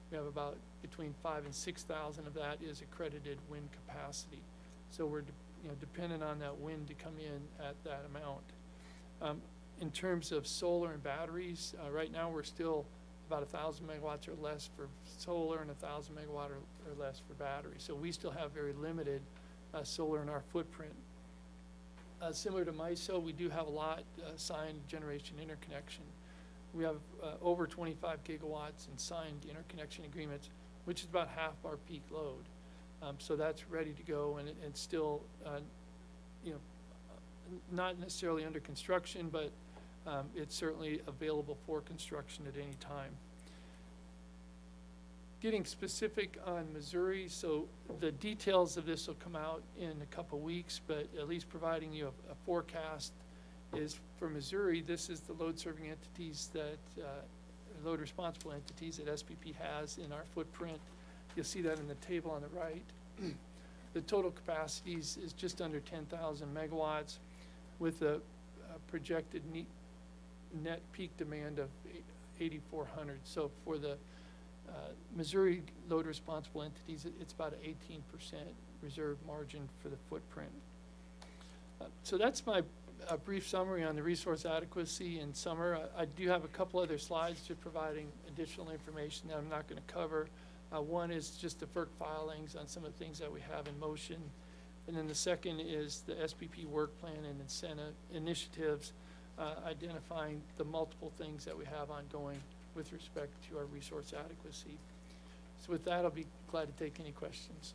We have about between 5,000 and 6,000 of that is accredited wind capacity. So we're dependent on that wind to come in at that amount. In terms of solar and batteries, right now we're still about 1,000 megawatts or less for solar and 1,000 megawatt or less for battery. So we still have very limited solar in our footprint. Similar to MISO, we do have a lot signed generation interconnection. We have over 25 gigawatts in signed interconnection agreements, which is about half our peak load. So that's ready to go, and it's still, not necessarily under construction, but it's certainly available for construction at any time. Getting specific on Missouri, so the details of this will come out in a couple weeks, but at least providing you a forecast is for Missouri, this is the load serving entities that, load responsible entities that SPP has in our footprint. You'll see that in the table on the right. The total capacity is just under 10,000 megawatts with a projected net peak demand of 8,400. So for the Missouri load responsible entities, it's about an 18% reserve margin for the footprint. So that's my brief summary on the resource adequacy in summer. I do have a couple other slides just providing additional information that I'm not going to cover. One is just the FERC filings on some of the things that we have in motion. And then the second is the SPP work plan and incentive initiatives, identifying the multiple things that we have ongoing with respect to our resource adequacy. So with that, I'll be glad to take any questions.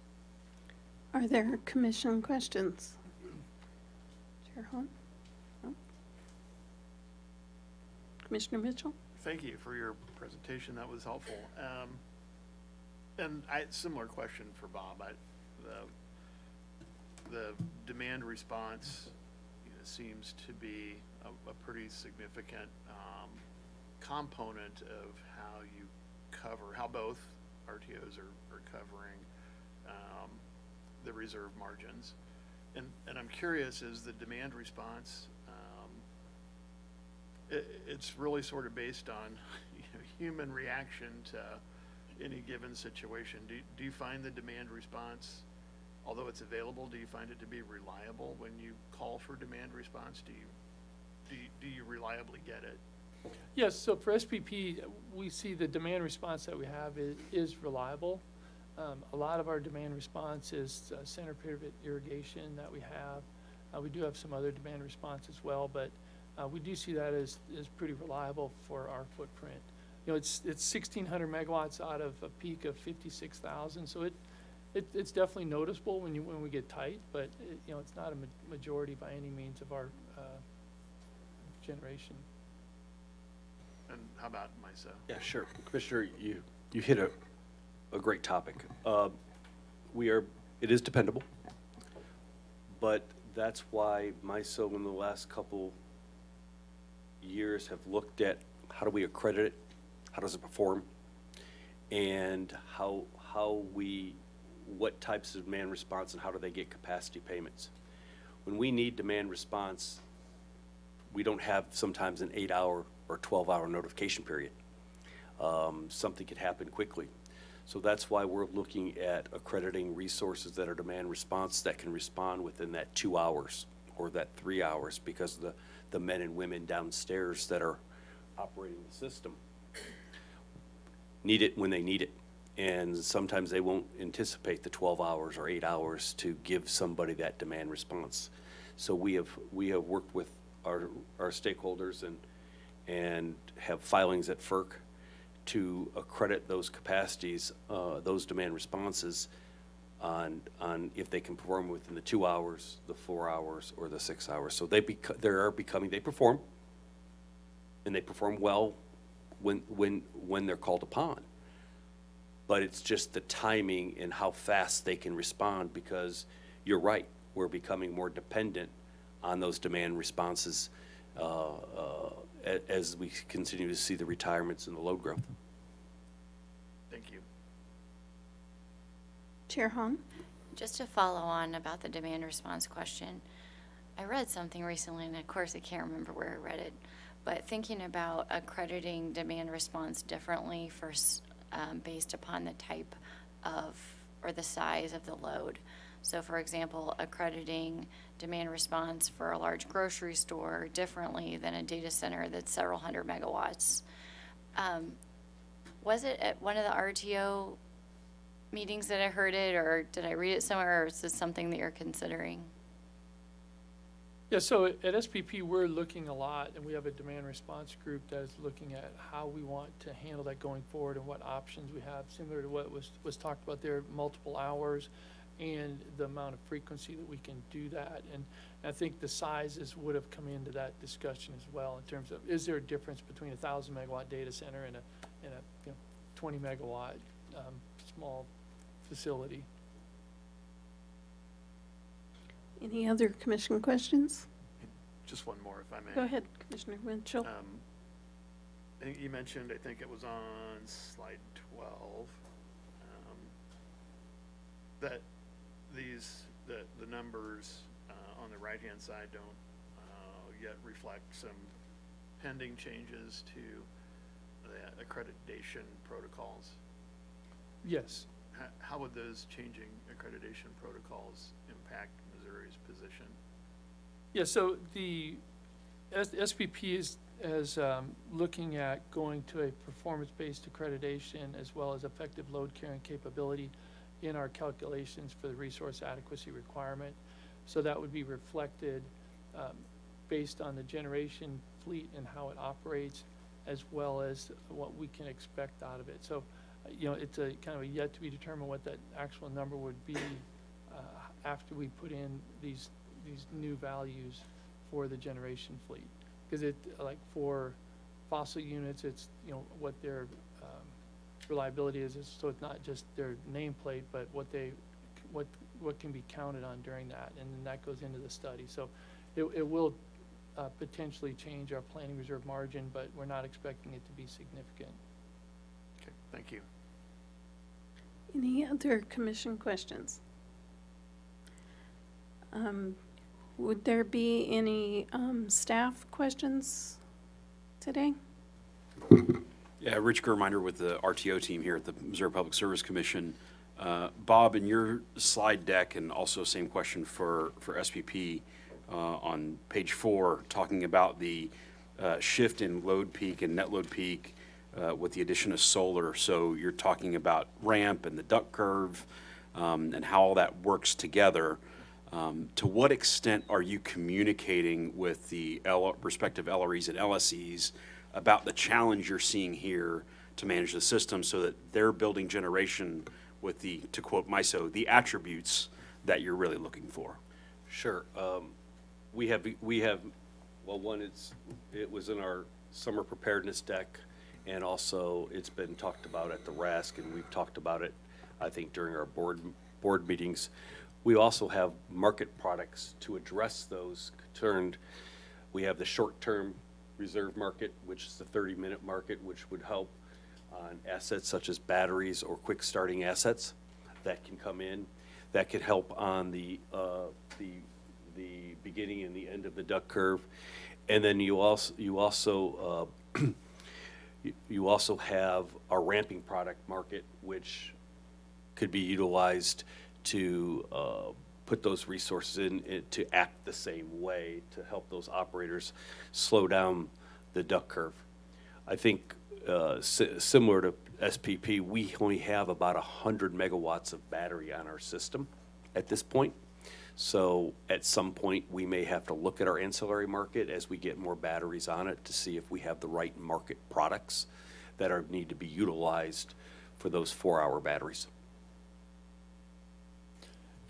Are there commission questions? Chair Hunt? No? Commissioner Mitchell? Thank you for your presentation. That was helpful. And similar question for Bob. The demand response seems to be a pretty significant component of how you cover, how both RTOs are covering the reserve margins. And I'm curious, is the demand response, it's really sort of based on human reaction to any given situation. Do you find the demand response, although it's available, do you find it to be reliable when you call for demand response? Do you reliably get it? Yes, so for SPP, we see the demand response that we have is reliable. A lot of our demand response is center pivot irrigation that we have. We do have some other demand response as well, but we do see that as pretty reliable for our footprint. You know, it's 1,600 megawatts out of a peak of 56,000, so it's definitely noticeable when we get tight, but you know, it's not a majority by any means of our generation. And how about MISO? Yeah, sure. Commissioner, you hit a great topic. It is dependable, but that's why MISO in the last couple years have looked at how do we accredit it, how does it perform, and what types of demand response and how do they get capacity payments. When we need demand response, we don't have sometimes an 8-hour or 12-hour notification period. Something could happen quickly. So that's why we're looking at accrediting resources that are demand response that can respond within that 2 hours or that 3 hours, because the men and women downstairs that are operating the system need it when they need it. And sometimes they won't anticipate the 12 hours or 8 hours to give somebody that demand response. So we have worked with our stakeholders and have filings at FERC to accredit those capacities, those demand responses on if they can perform within the 2 hours, the 4 hours, or the 6 hours. So they perform, and they perform well when they're called upon. But it's just the timing and how fast they can respond, because you're right, we're becoming more dependent on those demand responses as we continue to see the retirements and the load growth. Thank you. Chair Hahn? Just to follow on about the demand response question, I read something recently, and of course I can't remember where I read it, but thinking about accrediting demand response differently for based upon the type of or the size of the load. So for example, accrediting demand response for a large grocery store differently than a data center that's several hundred megawatts. Was it at one of the RTO meetings that I heard it, or did I read it somewhere, or is this something that you're considering? Yeah, so at SPP, we're looking a lot, and we have a demand response group that is looking at how we want to handle that going forward and what options we have, similar to what was talked about there, multiple hours and the amount of frequency that we can do that. And I think the sizes would have come into that discussion as well, in terms of, is there a difference between a 1,000-megawatt data center and a 20-megawatt small facility? Any other commission questions? Just one more, if I may. Go ahead, Commissioner Winchell. I think you mentioned, I think it was on slide 12, that the numbers on the right-hand side don't yet reflect some pending changes to the accreditation protocols. Yes. How would those changing accreditation protocols impact Missouri's position? Yeah, so the SPP is looking at going to a performance-based accreditation as well as effective load carrying capability in our calculations for the resource adequacy requirement. So that would be reflected based on the generation fleet and how it operates, as well as what we can expect out of it. So, you know, it's a kind of a yet to be determined what that actual number would be after we put in these new values for the generation fleet. Because it, like for fossil units, it's, you know, what their reliability is, so it's not just their nameplate, but what can be counted on during that, and then that goes into the study. So it will potentially change our planning reserve margin, but we're not expecting it to be significant. Okay, thank you. Any other commission questions? Would there be any staff questions today? Yeah, Rich Germinder with the RTO team here at the Missouri Public Service Commission. Bob, in your slide deck, and also same question for SPP, on page 4, talking about the shift in load peak and net load peak with the addition of solar. So you're talking about ramp and the duck curve and how all that works together. To what extent are you communicating with the respective LREs and LSEs about the challenge you're seeing here to manage the system so that they're building generation with the, to quote MISO, the attributes that you're really looking for? Sure. We have, well, one, it was in our summer preparedness deck, and also it's been talked about at the RASC, and we've talked about it, I think, during our board meetings. We also have market products to address those concerns. We have the short-term reserve market, which is the 30-minute market, which would help on assets such as batteries or quick starting assets that can come in. That could help on the beginning and the end of the duck curve. And then you also have our ramping product market, which could be utilized to put those resources in to act the same way to help those operators slow down the duck curve. I think similar to SPP, we only have about 100 megawatts of battery on our system at this point. So at some point, we may have to look at our ancillary market as we get more batteries on it to see if we have the right market products that need to be utilized for those 4-hour batteries.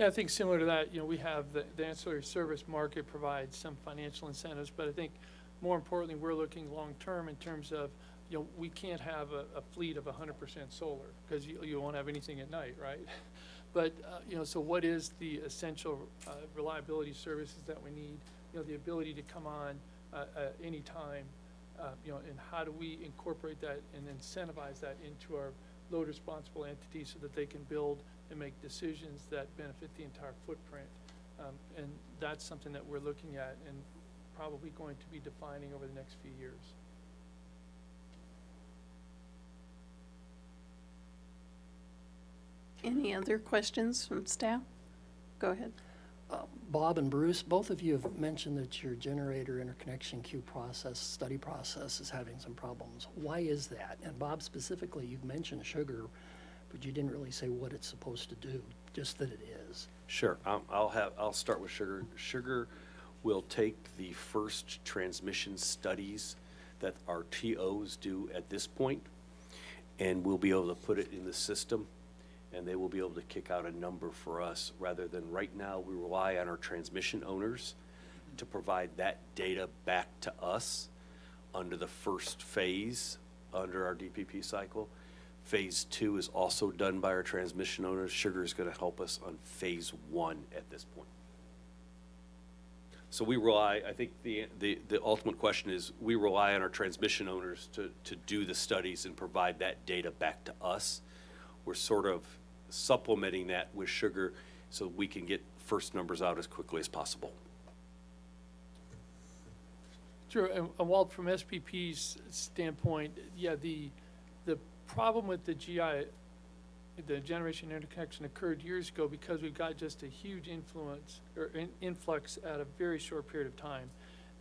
Yeah, I think similar to that, we have the ancillary service market provides some financial incentives, but I think more importantly, we're looking long-term in terms of, we can't have a fleet of 100% solar because you won't have anything at night, right? But, so what is the essential reliability services that we need? The ability to come on at any time, and how do we incorporate that and incentivize that into our load responsible entities so that they can build and make decisions that benefit the entire footprint. And that's something that we're looking at and probably going to be defining over the next few years. Any other questions from staff? Go ahead. Bob and Bruce, both of you have mentioned that your generator interconnection queue study process is having some problems. Why is that? And Bob, specifically, you've mentioned sugar, but you didn't really say what it's supposed to do, just that it is. Sure. I'll start with sugar. Sugar will take the first transmission studies that our TOs do at this point, and we'll be able to put it in the system, and they will be able to kick out a number for us, rather than right now we rely on our transmission owners to provide that data back to us under the first phase under our DPP cycle. Phase 2 is also done by our transmission owners. Sugar is going to help us on phase 1 at this point. So we rely, I think the ultimate question is, we rely on our transmission owners to do the studies and provide that data back to us. We're sort of supplementing that with sugar so we can get first numbers out as quickly as possible. Sure, and Walt, from SPP's standpoint, yeah, the problem with the GI, the generation interconnection, occurred years ago because we've got just a huge influx at a very short period of time.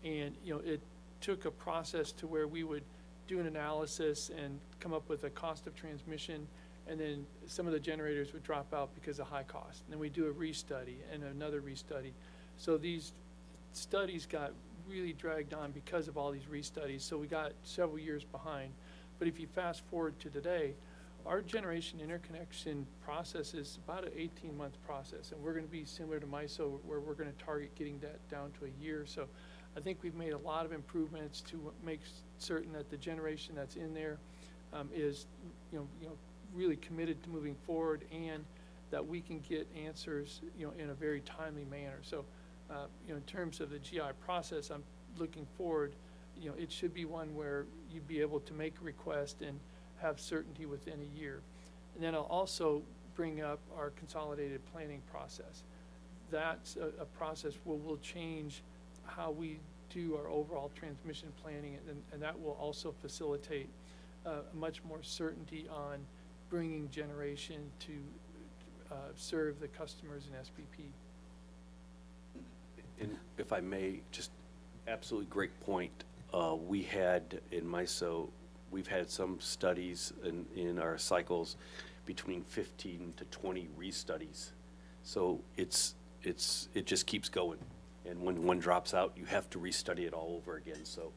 And, it took a process to where we would do an analysis and come up with a cost of transmission, and then some of the generators would drop out because of high cost. And then we do a restudy and another restudy. So these studies got really dragged on because of all these restudies, so we got several years behind. But if you fast forward to today, our generation interconnection process is about an 18-month process, and we're going to be similar to MISO, where we're going to target getting that down to a year. So I think we've made a lot of improvements to make certain that the generation that's in there is really committed to moving forward, and that we can get answers in a very timely manner. So in terms of the GI process, I'm looking forward, you know, it should be one where you'd be able to make a request and have certainty within a year. And then I'll also bring up our consolidated planning process. That's a process where we'll change how we do our overall transmission planning, and that will also facilitate much more certainty on bringing generation to serve the customers in SPP. And if I may, just absolutely great point. We had in MISO, we've had some studies in our cycles between 15 to 20 restudies. So it just keeps going. And when one drops out, you have to restudy it all over again. So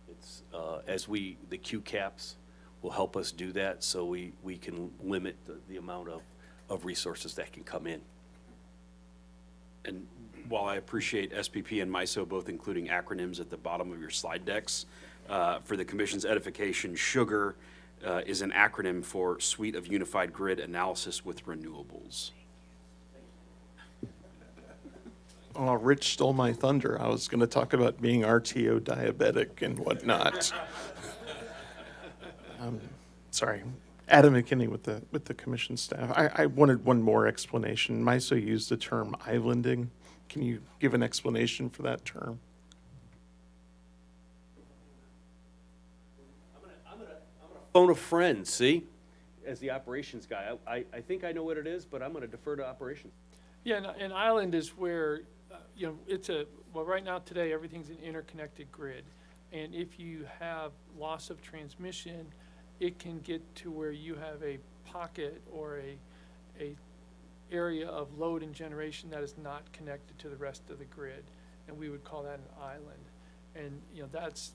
it's, the Q caps will help us do that, so we can limit the amount of resources that can come in. And while I appreciate SPP and MISO both including acronyms at the bottom of your slide decks, for the commission's edification, SUGAR is an acronym for Suite of Unified Grid Analysis with Renewables. Oh, Rich stole my thunder. I was going to talk about being RTO diabetic and whatnot. Sorry. Adam McKinney with the commission staff. I wanted one more explanation. MISO used the term islanding. Can you give an explanation for that term? I'm gonna phone a friend, see? As the operations guy. I think I know what it is, but I'm gonna defer to operations. Yeah, and an island is where, you know, well, right now today, everything's an interconnected grid. And if you have loss of transmission, it can get to where you have a pocket or a area of load and generation that is not connected to the rest of the grid. And we would call that an island. And, you know, that's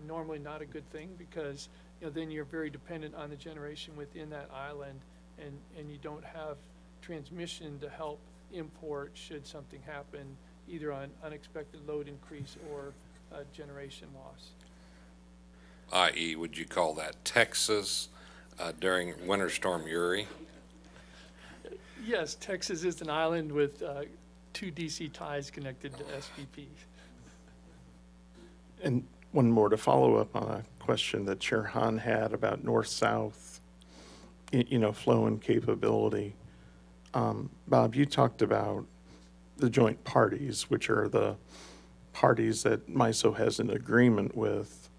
normally not a good thing because, you know, then you're very dependent on the generation within that island and you don't have transmission to help import should something happen, either on unexpected load increase or generation loss. I.e., would you call that Texas during Winter Storm Uri? Yes, Texas is an island with two DC ties connected to SPP. And one more to follow up on a question that Chair Hahn had about north-south, flow and capability. Bob, you talked about the joint parties, which are the parties that MISO has an agreement with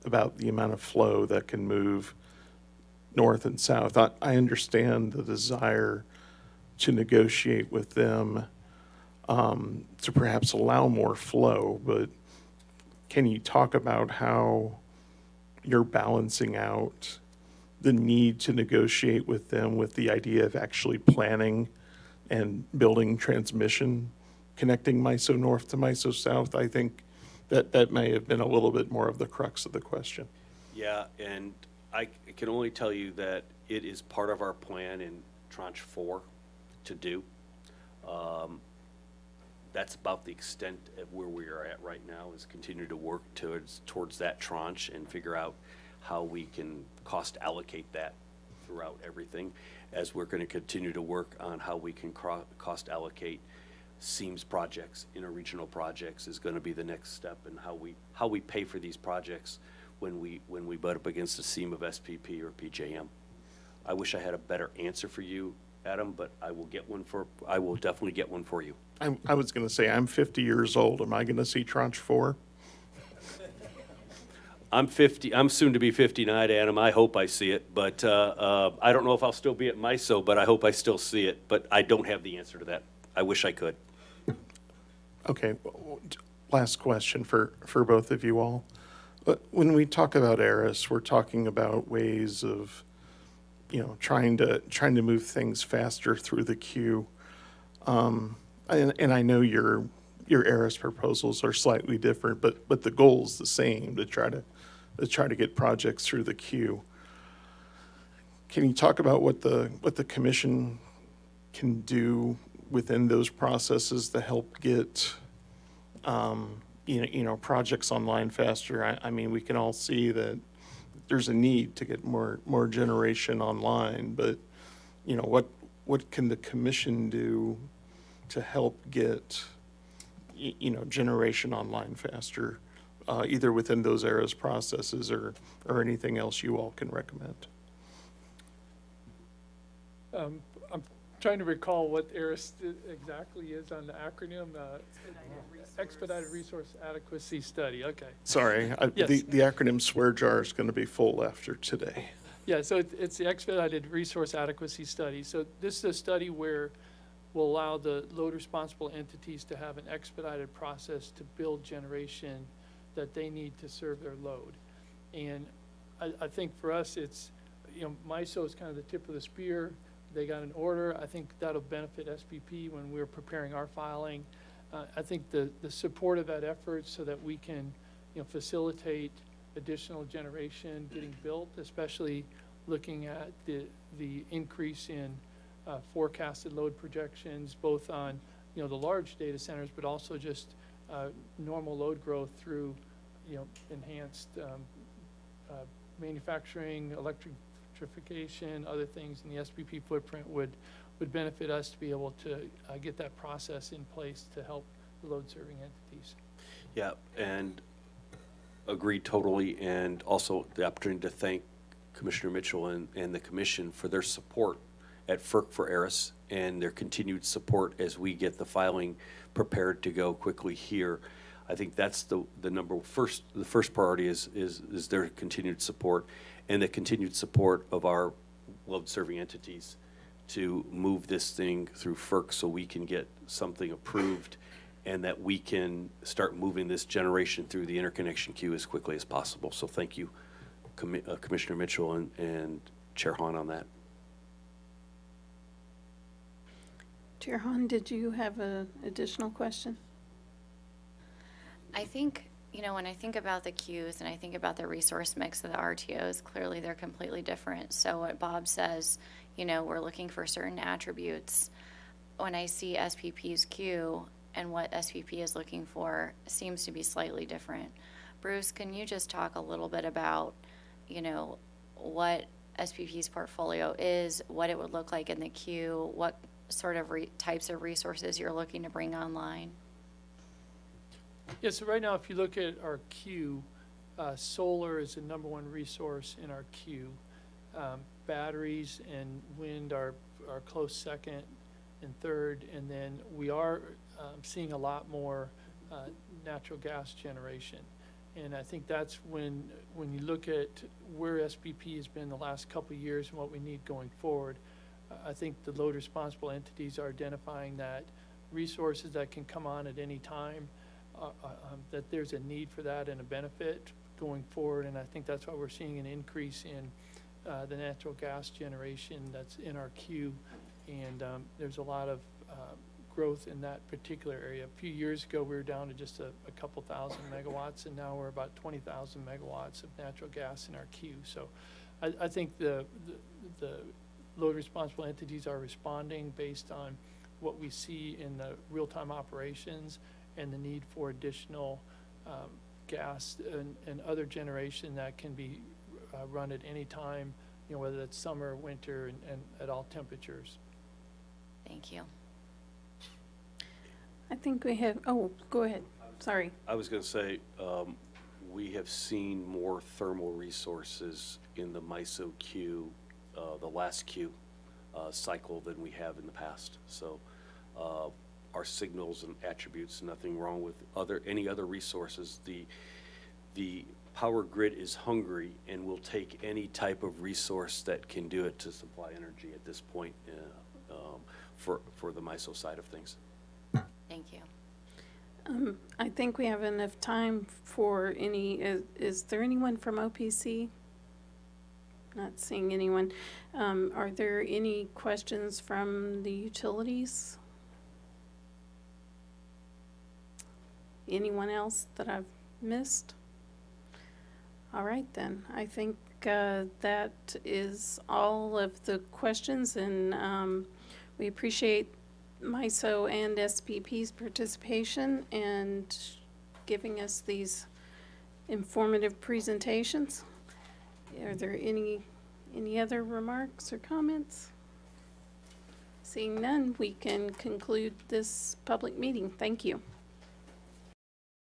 about the amount of flow that can move north and south. I understand the desire to negotiate with them to perhaps allow more flow, but can you talk about how you're balancing out the need to negotiate with them with the idea of actually planning and building transmission, connecting MISO north to MISO south? I think that may have been a little bit more of the crux of the question. Yeah, and I can only tell you that it is part of our plan in Tranche 4 to do. That's about the extent of where we are at right now, is continue to work towards that tranche and figure out how we can cost allocate that throughout everything, as we're going to continue to work on how we can cost allocate SEAMS projects, interregional projects is going to be the next step, and how we pay for these projects when we butt up against a seam of SPP or PJM. I wish I had a better answer for you, Adam, but I will definitely get one for you. I was going to say, I'm 50 years old. Am I going to see Tranche 4? I'm 50. I'm soon to be 59, Adam. I hope I see it, but I don't know if I'll still be at MISO, but I hope I still see it. But I don't have the answer to that. I wish I could. Okay, last question for both of you all. When we talk about ERIS, we're talking about ways of, trying to move things faster through the queue. And I know your ERIS proposals are slightly different, but the goal is the same, to try to get projects through the queue. Can you talk about what the commission can do within those processes to help get projects online faster? I mean, we can all see that there's a need to get more generation online, but what can the commission do to help get generation online faster? either within those ERAS processes or anything else you all can recommend. I'm trying to recall what ERIS exactly is on the acronym. Expedited Resource Adequacy Study, okay. Sorry, Yes. the acronym swear jar is going to be full after today. Yeah, so it's the Expedited Resource Adequacy Study. So this is a study where we'll allow the load responsible entities to have an expedited process to build generation that they need to serve their load. And I think for us, it's, MISO is kind of the tip of the spear. They got an order. I think that'll benefit SPP when we're preparing our filing. I think the support of that effort so that we can, facilitate additional generation getting built, especially looking at the increase in forecasted load projections, both on, the large data centers, but also just normal load growth through, enhanced manufacturing, electrification, other things in the SPP footprint would benefit us to be able to get that process in place to help the load-serving entities. Yeah, and agree totally, and also the opportunity to thank Commissioner Mitchell and the commission for their support at FERC for ERIS and their continued support as we get the filing prepared to go quickly here. I think that's the first priority is their continued support and the continued support of our load-serving entities to move this thing through FERC so we can get something approved and that we can start moving this generation through the interconnection queue as quickly as possible. So thank you, Commissioner Mitchell and Chair Hahn on that. Chair Hahn, did you have an additional question? I think, when I think about the queues and I think about the resource mix of the RTOs, clearly they're completely different. So what Bob says, we're looking for certain attributes. When I see SPP's queue and what SPP is looking for, seems to be slightly different. Bruce, can you just talk a little bit about, what SPP's portfolio is, what it would look like in the queue, what sort of types of resources you're looking to bring online? Yeah, so right now, if you look at our queue, solar is the #1 resource in our queue. Batteries and wind are close second and third, and then we are seeing a lot more natural gas generation. And I think that's when you look at where SPP has been the last couple of years and what we need going forward, I think the load responsible entities are identifying that resources that can come on at any time, that there's a need for that and a benefit going forward. And I think that's why we're seeing an increase in the natural gas generation that's in our queue. And there's a lot of growth in that particular area. A few years ago, we were down to just a couple thousand megawatts, and now we're about 20,000 megawatts of natural gas in our queue. So I think the load responsible entities are responding based on what we see in the real-time operations and the need for additional gas and other generation that can be run at any time, whether it's summer, winter, and at all temperatures. Thank you. I think we have, go ahead, sorry. I was going to say, we have seen more thermal resources in the MISO queue, the last queue cycle than we have in the past. So our signals and attributes, nothing wrong with any other resources. The power grid is hungry and will take any type of resource that can do it to supply energy at this point for the MISO side of things. Thank you. I think we have enough time for is there anyone from OPC? Not seeing anyone. Are there any questions from the utilities? Anyone else that I've missed? All right, then. I think that is all of the questions, and we appreciate MISO and SPP's participation and giving us these informative presentations. Are there any other remarks or comments? Seeing none, we can conclude this public meeting. Thank you.